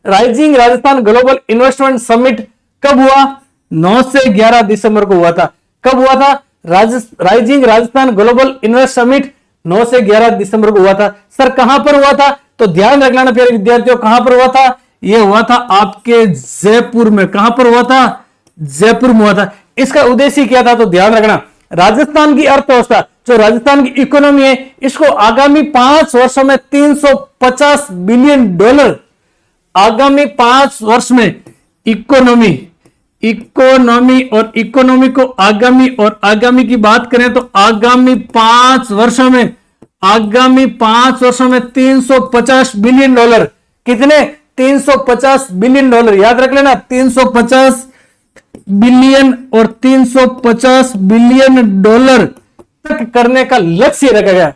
Rising Rajasthan global investment summit कब हुआ, 9 से 11 दिसंबर को हुआ था। कब हुआ था, rising Rajasthan global invest summit 9 से 11 दिसंबर को हुआ था। सर कहां पर हुआ था, तो ध्यान रख लेना प्यारे विद्यार्थियों, कहां पर हुआ था? यह हुआ था आपके जयपुर में। कहां पर हुआ था? जयपुर में हुआ था। इसका उद्देश्य क्या था? तो ध्यान रखना, राजस्थान की अर्थव्यवस्था, जो राजस्थान की इकोनॉमी है, इसको आगामी 5 वर्षों में $350 बिलियन, आगामी 5 वर्ष में इकोनॉमी और इकोनॉमी को आगामी की बात करें तो आगामी 5 वर्षों में $350 बिलियन। कितने? $350 बिलियन। याद रख लेना, 350 बिलियन और $350 बिलियन तक करने का लक्ष्य रखा गया।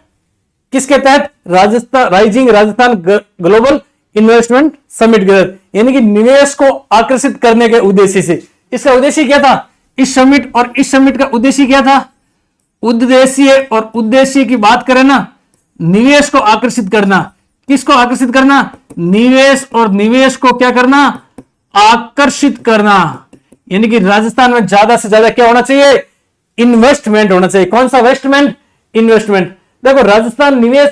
किसके तहत? Rising Rajasthan global investment summit के तहत, यानी कि निवेश को आकर्षित करने के उद्देश्य से। इसका उद्देश्य क्या था? इस समिट का उद्देश्य क्या था? उद्देश्य की बात करें ना, निवेश को आकर्षित करना। किसको आकर्षित करना? निवेश को क्या करना? आकर्षित करना। यानी कि राजस्थान में ज्यादा से ज्यादा क्या होना चाहिए? इन्वेस्टमेंट होना चाहिए। कौन सा इन्वेस्टमेंट? देखो, राजस्थान निवेश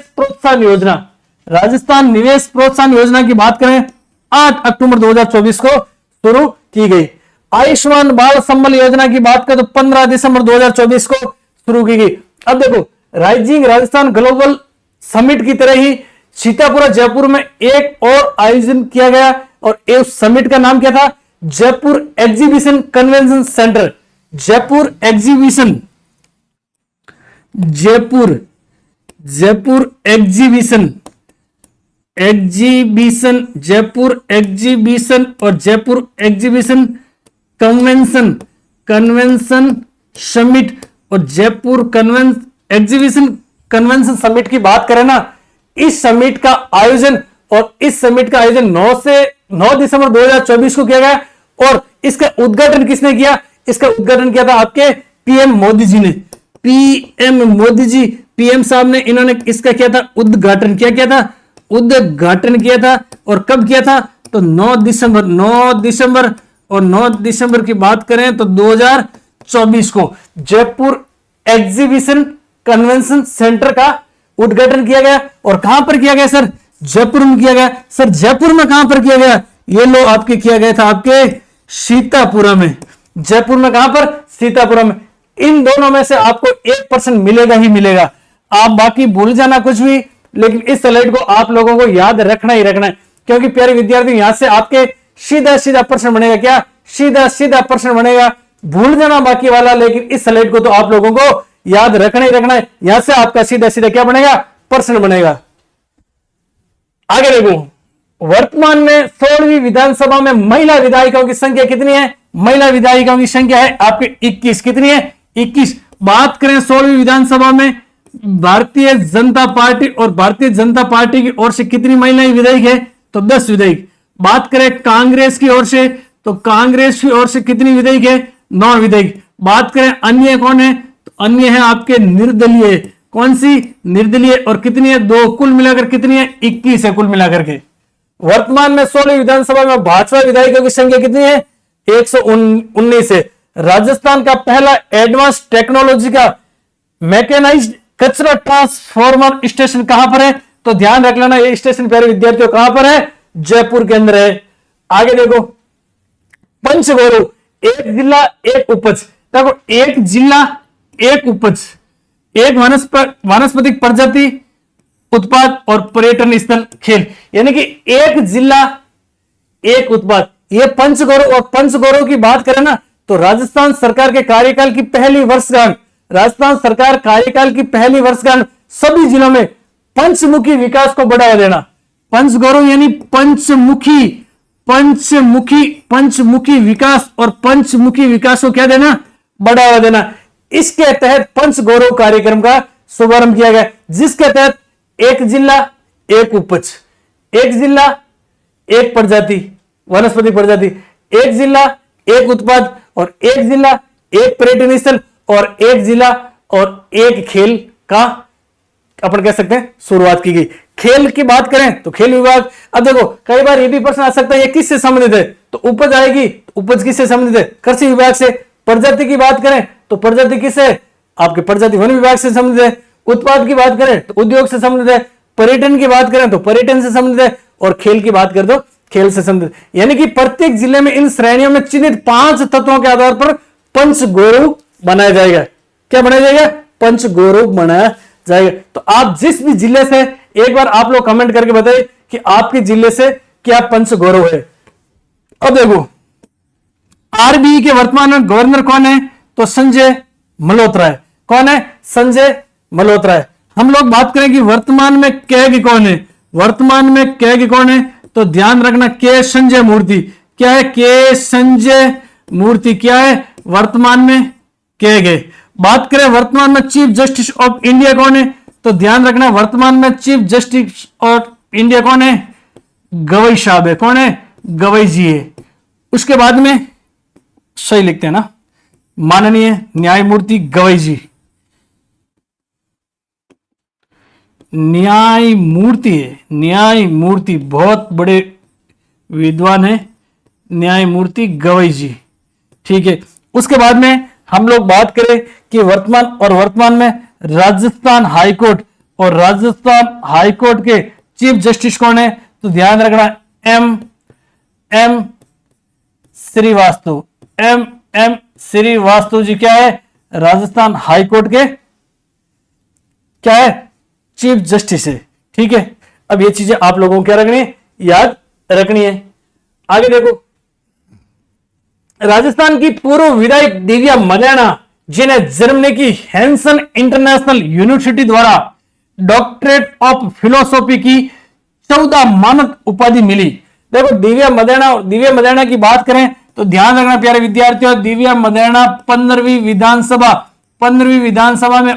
प्रोत्साहन योजना की बात करें, 8 अक्टूबर 2024 को शुरू की गई। आयुष्मान भारत संबल योजना की बात करें तो 15 दिसंबर 2024 को शुरू की गई। अब देखो, राइजिंग राजस्थान ग्लोबल समिट की तरह ही सीतापुरा जयपुर में एक और आयोजन किया गया, और इस समिट का नाम क्या था? Jaipur exhibition convention centre. Jaipur exhibition और जयपुर एग्जीबिशन कन्वेंशन समिट और जयपुर एग्जीबिशन कन्वेंशन समिट की बात करें ना, इस समिट का आयोजन 9 दिसंबर 2024 को किया गया। और इसका उद्घाटन किसने किया? इसका उद्घाटन किया था आपके पीएम मोदी जी ने। पीएम साहब ने, इन्होंने इसका किया था उद्घाटन। क्या किया था? उद्घाटन किया था। और कब किया था? तो 9 दिसंबर की बात करें तो 2024 को जयपुर एग्जीबिशन कन्वेंशन सेंटर का उद्घाटन किया गया। और कहां पर किया गया सर? जयपुर में किया गया। सर जयपुर में कहां पर किया गया? ये लो आपके किया गया था आपके सीतापुरा में। जयपुर में कहां पर? सीतापुरा में। इन दोनों में से आपको 1% मिलेगा ही मिलेगा। आप बाकी भूल जाना कुछ भी, लेकिन इस स्लाइड को आप लोगों को याद रखना ही रखना है, क्योंकि प्यारे विद्यार्थी यहां से आपके सीधा प्रश्न बनेगा। क्या? सीधा प्रश्न बनेगा। भूल जाना बाकी वाला, लेकिन इस स्लाइड को तो आप लोगों को याद रखना ही रखना है। यहां से आपका सीधा क्या बनेगा? प्रश्न बनेगा। आगे देखो, वर्तमान में 16वीं विधानसभा में महिला विधायिकाओं की संख्या कितनी है? महिला विधायिकाओं की संख्या है आपके 21। कितनी है? 21। बात करें 16वीं विधानसभा में भारतीय जनता पार्टी और भारतीय जनता पार्टी की ओर से कितनी महिलाएं विधायक है? तो 10 विधायक। बात करें कांग्रेस की ओर से, तो कांग्रेस की ओर से कितनी विधायक है? 9 विधायक। बात करें अन्य कौन है? तो अन्य है आपके निर्दलीय। कौन सी? निर्दलीय। और कितनी है? 2। कुल मिलाकर कितनी है? 21 है कुल मिलाकर के। वर्तमान में 16वीं विधानसभा में भाजपा विधायकों की संख्या कितनी है? 119 है। राजस्थान का पहला एडवांस टेक्नोलॉजी का मैकेनाइज्ड कचरा ट्रांसफॉर्मर स्टेशन कहां पर है? तो ध्यान रख लेना, ये स्टेशन प्यारे विद्यार्थियों कहां पर है? जयपुर के अंदर है। आगे देखो, पंचगौरव, एक जिला एक उपज। देखो, एक जिला एक उपज, एक वानस्पतिक प्रजाति, उत्पाद और पर्यटन स्थल, खेल, यानी कि एक जिला एक उत्पाद। ये पंचगौरव। और पंचगौरव की बात करें ना, तो राजस्थान सरकार के कार्यकाल की पहली वर्षगांठ, सभी जिलों में पंचमुखी विकास को बढ़ावा देना। पंचगौरव यानी पंचमुखी विकास, और पंचमुखी विकास को क्या देना? बढ़ावा देना। इसके तहत पंचगौरव कार्यक्रम का शुभारंभ किया गया, जिसके तहत एक जिला एक उपज, एक जिला एक प्रजाति, वनस्पति प्रजाति, एक जिला एक उत्पाद, और एक जिला एक पर्यटन स्थल, और एक जिला और एक खेल का अपन कह सकते हैं शुरुआत की गई। खेल की बात करें तो खेल विभाग। अब देखो, कई बार ये भी प्रश्न आ सकता है ये किससे संबंधित है? तो उपज आएगी। तो उपज किससे संबंधित है? कृषि विभाग से। प्रजाति की बात करें तो प्रजाति किससे? आपके प्रजाति वन विभाग से संबंधित है। उत्पाद की बात करें तो उद्योग से संबंधित है। पर्यटन की बात करें तो पर्यटन से संबंधित है, और खेल की बात करें तो खेल से संबंधित। यानी कि प्रत्येक जिले में इन श्रेणियों में चिन्हित 5 तत्वों के आधार पर पंच गौरव बनाया जाएगा। क्या बनाया जाएगा? पंच गौरव बनाया जाएगा। तो आप जिस भी जिले से, एक बार आप लोग कमेंट करके बताइए कि आपके जिले से क्या पंच गौरव है। अब देखो, आरबीआई के वर्तमान में गवर्नर कौन है? तो संजय मल्होत्रा है। कौन है? संजय मल्होत्रा है। हम लोग बात करें कि वर्तमान में कैग कौन है? वर्तमान में कैग कौन है? तो ध्यान रखना, के संजय मूर्ति। क्या है? के संजय मूर्ति क्या है? वर्तमान में कैग है। बात करें वर्तमान में चीफ जस्टिस ऑफ इंडिया कौन है? तो ध्यान रखना, वर्तमान में चीफ जस्टिस ऑफ इंडिया कौन है? गवई साहब है। कौन है? गवई जी है। उसके बाद में सही लिखते हैं ना, माननीय न्यायमूर्ति गवई जी, न्यायमूर्ति है। न्यायमूर्ति बहुत बड़े विद्वान है, न्यायमूर्ति गवई जी। ठीक है। उसके बाद में हम लोग बात करें कि वर्तमान में राजस्थान हाईकोर्ट और राजस्थान हाईकोर्ट के चीफ जस्टिस कौन है? तो ध्यान रखना, एम श्रीवास्तव। एम श्रीवास्तव जी क्या है? राजस्थान हाईकोर्ट के क्या है? चीफ जस्टिस है। ठीक है। अब ये चीजें आप लोगों को क्या रखनी है? याद रखनी है। आगे देखो, राजस्थान की पूर्व विधायक दिव्या मदेना, जिन्हें जर्मनी की हैंसन इंटरनेशनल यूनिवर्सिटी द्वारा डॉक्टरेट ऑफ फिलोसॉफी की 14 मानद उपाधि मिली। देखो, दिव्या मदेना की बात करें तो ध्यान रखना प्यारे विद्यार्थियों, दिव्या मदेना 15वीं विधानसभा में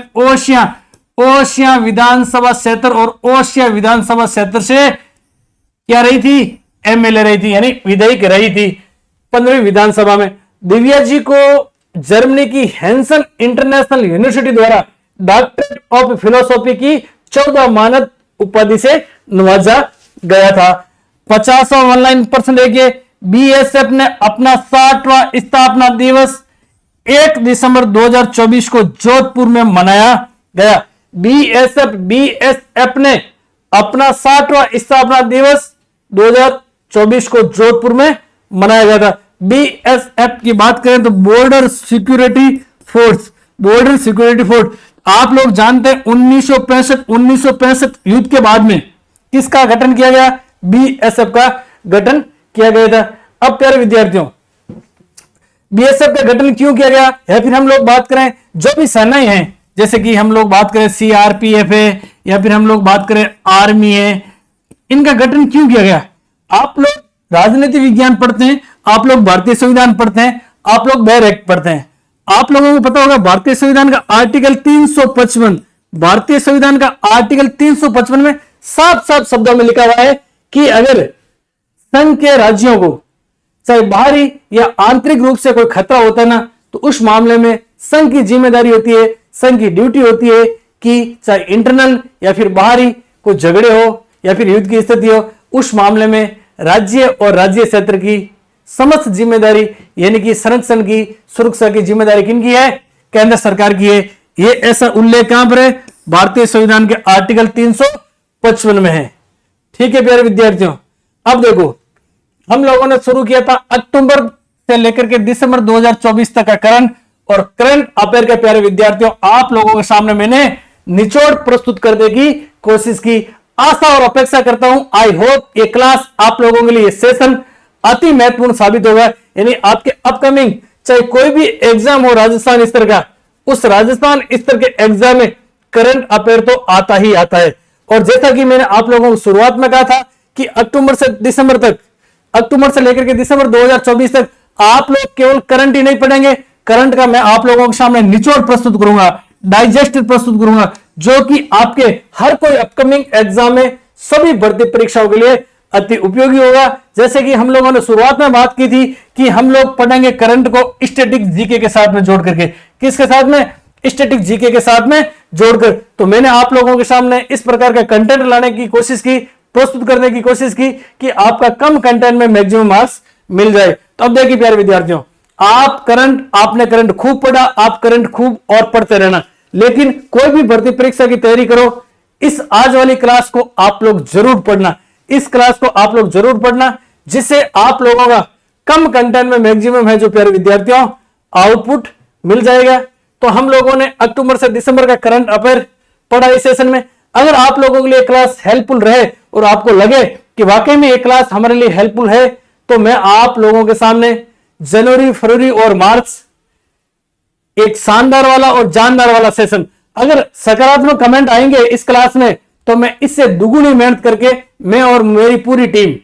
ओशिया विधानसभा क्षेत्र और ओशिया विधानसभा क्षेत्र से क्या रही थी? एमएलए रही थी, यानी विधायक रही थी 15वीं विधानसभा में। दिव्या जी को जर्मनी की हैंसन इंटरनेशनल यूनिवर्सिटी द्वारा डॉक्टरेट ऑफ फिलोसॉफी की 14 मानद उपाधि से नवाजा गया था। 50वां ऑनलाइन प्रश्न देखिए, बीएसएफ ने अपना 60वां स्थापना दिवस 1 दिसंबर 2024 को जोधपुर में मनाया गया। बीएसएफ ने अपना 60वां स्थापना दिवस 2024 को जोधपुर में मनाया गया था। बीएसएफ की बात करें तो बॉर्डर सिक्योरिटी फोर्स। आप लोग जानते हैं 1965 युद्ध के बाद में किसका गठन किया गया? बीएसएफ का गठन किया गया था। अब प्यारे विद्यार्थियों, बीएसएफ का गठन क्यों किया गया, या फिर हम लोग बात करें जो भी सेनाएं हैं, जैसे कि हम लोग बात करें सीआरपीएफ है, या फिर हम लोग बात करें आर्मी है, इनका गठन क्यों किया गया? आप लोग राजनीति विज्ञान पढ़ते हैं, आप लोग भारतीय संविधान पढ़ते हैं, आप लोग बैर एक्ट पढ़ते हैं। आप लोगों को पता होगा भारतीय संविधान का आर्टिकल 355, भारतीय संविधान का आर्टिकल 355 में साफ साफ शब्दों में लिखा हुआ है कि अगर संघ के राज्यों को चाहे बाहरी या आंतरिक रूप से कोई खतरा होता है ना, तो उस मामले में संघ की जिम्मेदारी होती है, संघ की ड्यूटी होती है कि चाहे इंटरनल या फिर बाहरी कोई झगड़े हो या फिर युद्ध की स्थिति हो, उस मामले में राज्य और राज्य क्षेत्र की समस्त जिम्मेदारी यानी कि संरक्षण की सुरक्षा की जिम्मेदारी किनकी है? केंद्र सरकार की है। ये ऐसा उल्लेख कहां पर है? भारतीय संविधान के आर्टिकल 355 में है। ठीक है प्यारे विद्यार्थियों, अब देखो हम लोगों ने शुरू किया था अक्टूबर से लेकर के दिसंबर 2024 तक का करंट और करंट अफेयर के प्यारे विद्यार्थियों, आप लोगों के सामने मैंने निचोड़ प्रस्तुत करने की कोशिश की। आशा और अपेक्षा करता हूं, आई होप ये क्लास आप लोगों के लिए सेशन अति महत्वपूर्ण साबित होगा। यानी आपके अपकमिंग चाहे कोई भी एग्जाम हो राजस्थान स्तर का, उस राजस्थान स्तर के एग्जाम में करंट अफेयर तो आता ही आता है। और जैसा कि मैंने आप लोगों को शुरुआत में कहा था कि अक्टूबर से लेकर के दिसंबर 2024 तक आप लोग केवल करंट ही नहीं पढ़ेंगे, करंट का मैं आप लोगों के सामने निचोड़ प्रस्तुत करूंगा, डाइजेस्ट प्रस्तुत करूंगा, जो कि आपके हर कोई अपकमिंग एग्जाम में सभी भर्ती परीक्षाओं के लिए अति उपयोगी होगा। जैसे कि हम लोगों ने शुरुआत में बात की थी कि हम लोग पढ़ेंगे करंट को स्टैटिक जीके के साथ में जोड़ करके। किसके साथ में? स्टैटिक जीके के साथ में जोड़कर। तो मैंने आप लोगों के सामने इस प्रकार का कंटेंट लाने की कोशिश की, प्रस्तुत करने की कोशिश की कि आपका कम कंटेंट में मैक्सिमम मार्क्स मिल जाए। तो अब देखिए प्यारे विद्यार्थियों, आपने करंट खूब पढ़ा, आप करंट खूब और पढ़ते रहना, लेकिन कोई भी भर्ती परीक्षा की तैयारी करो, इस आज वाली क्लास को आप लोग जरूर पढ़ना, इस क्लास को आप लोग जरूर पढ़ना, जिससे आप लोगों का कम कंटेंट में मैक्सिमम है जो प्यारे विद्यार्थियों आउटपुट मिल जाएगा। तो हम लोगों ने अक्टूबर से दिसंबर का करंट अफेयर पढ़ा इस सेशन में। अगर आप लोगों के लिए क्लास हेल्पफुल रहे और आपको लगे कि वाकई में ये क्लास हमारे लिए हेल्पफुल है, तो मैं आप लोगों के सामने जनवरी, फरवरी और मार्च एक शानदार वाला और जानदार वाला सेशन, अगर सकारात्मक कमेंट आएंगे इस क्लास में तो मैं इससे दुगुनी मेहनत करके मैं और मेरी पूरी टीम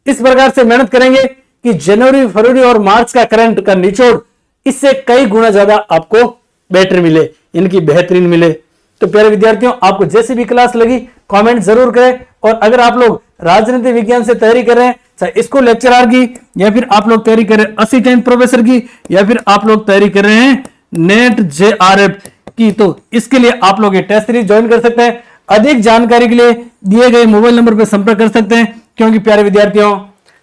इस प्रकार से मेहनत करेंगे कि जनवरी, फरवरी और मार्च का करंट का निचोड़ इससे कई गुना ज्यादा आपको बेटर मिले, इनकी बेहतरीन मिले। तो प्यारे विद्यार्थियों, आपको जैसी भी क्लास लगी कमेंट जरूर करें। और अगर आप लोग राजनीति विज्ञान से तैयारी कर रहे हैं, चाहे स्कूल लेक्चरर की, या फिर आप लोग तैयारी कर रहे हैं असिस्टेंट प्रोफेसर की, या फिर आप लोग तैयारी कर रहे हैं नेट JRF की, तो इसके लिए आप लोग ये टेस्ट सीरीज ज्वाइन कर सकते हैं। अधिक जानकारी के लिए दिए गए मोबाइल नंबर पर संपर्क कर सकते हैं, क्योंकि प्यारे विद्यार्थियों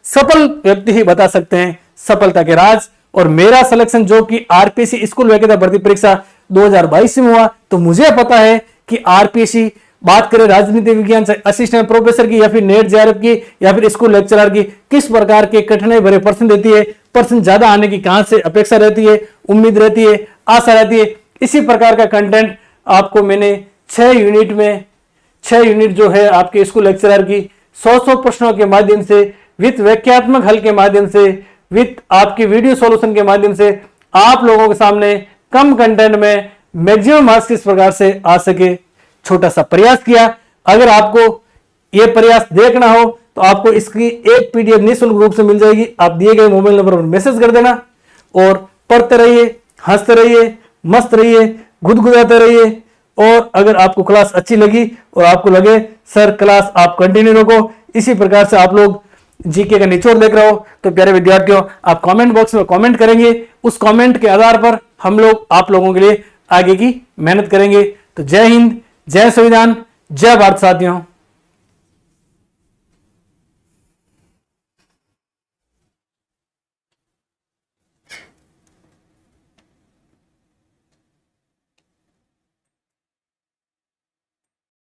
सफल व्यक्ति ही बता सकते हैं सफलता के राज। और मेरा सिलेक्शन जो कि आरपीएससी स्कूल वैकेदा भर्ती परीक्षा 2022 में हुआ, तो मुझे पता है कि आरपीएससी बात करें राजनीति विज्ञान से असिस्टेंट प्रोफेसर की, या फिर नेट JRF की, या फिर स्कूल लेक्चरर की, किस प्रकार के कठिनाई भरे प्रश्न देती है, प्रश्न ज्यादा आने की कहां से अपेक्षा रहती है, उम्मीद रहती है, आशा रहती है। इसी प्रकार का कंटेंट आपको मैंने 6 यूनिट जो है आपके स्कूल लेक्चरर की 100 प्रश्नों के माध्यम से, विथ व्याख्यात्मक हल के माध्यम से, विथ आपकी वीडियो सॉल्यूशन के माध्यम से आप लोगों के सामने कम कंटेंट में मैक्सिमम मार्क्स किस प्रकार से आ सके, छोटा सा प्रयास किया। अगर आपको यह प्रयास देखना हो तो आपको इसकी एक PDF निःशुल्क रूप से मिल जाएगी। आप दिए गए मोबाइल नंबर पर मैसेज कर देना और पढ़ते रहिए, हंसते रहिए, मस्त रहिए, गुदगुदाते रहिए। और अगर आपको क्लास अच्छी लगी और आपको लगे सर क्लास आप कंटिन्यू रखो, इसी प्रकार से आप लोग जीके का निचोड़ देख रहे हो, तो प्यारे विद्यार्थियों आप कमेंट बॉक्स में कमेंट करेंगे। उस कमेंट के आधार पर हम लोग आप लोगों के लिए आगे की मेहनत करेंगे। तो जय हिंद, जय संविधान, जय भारत साथियों।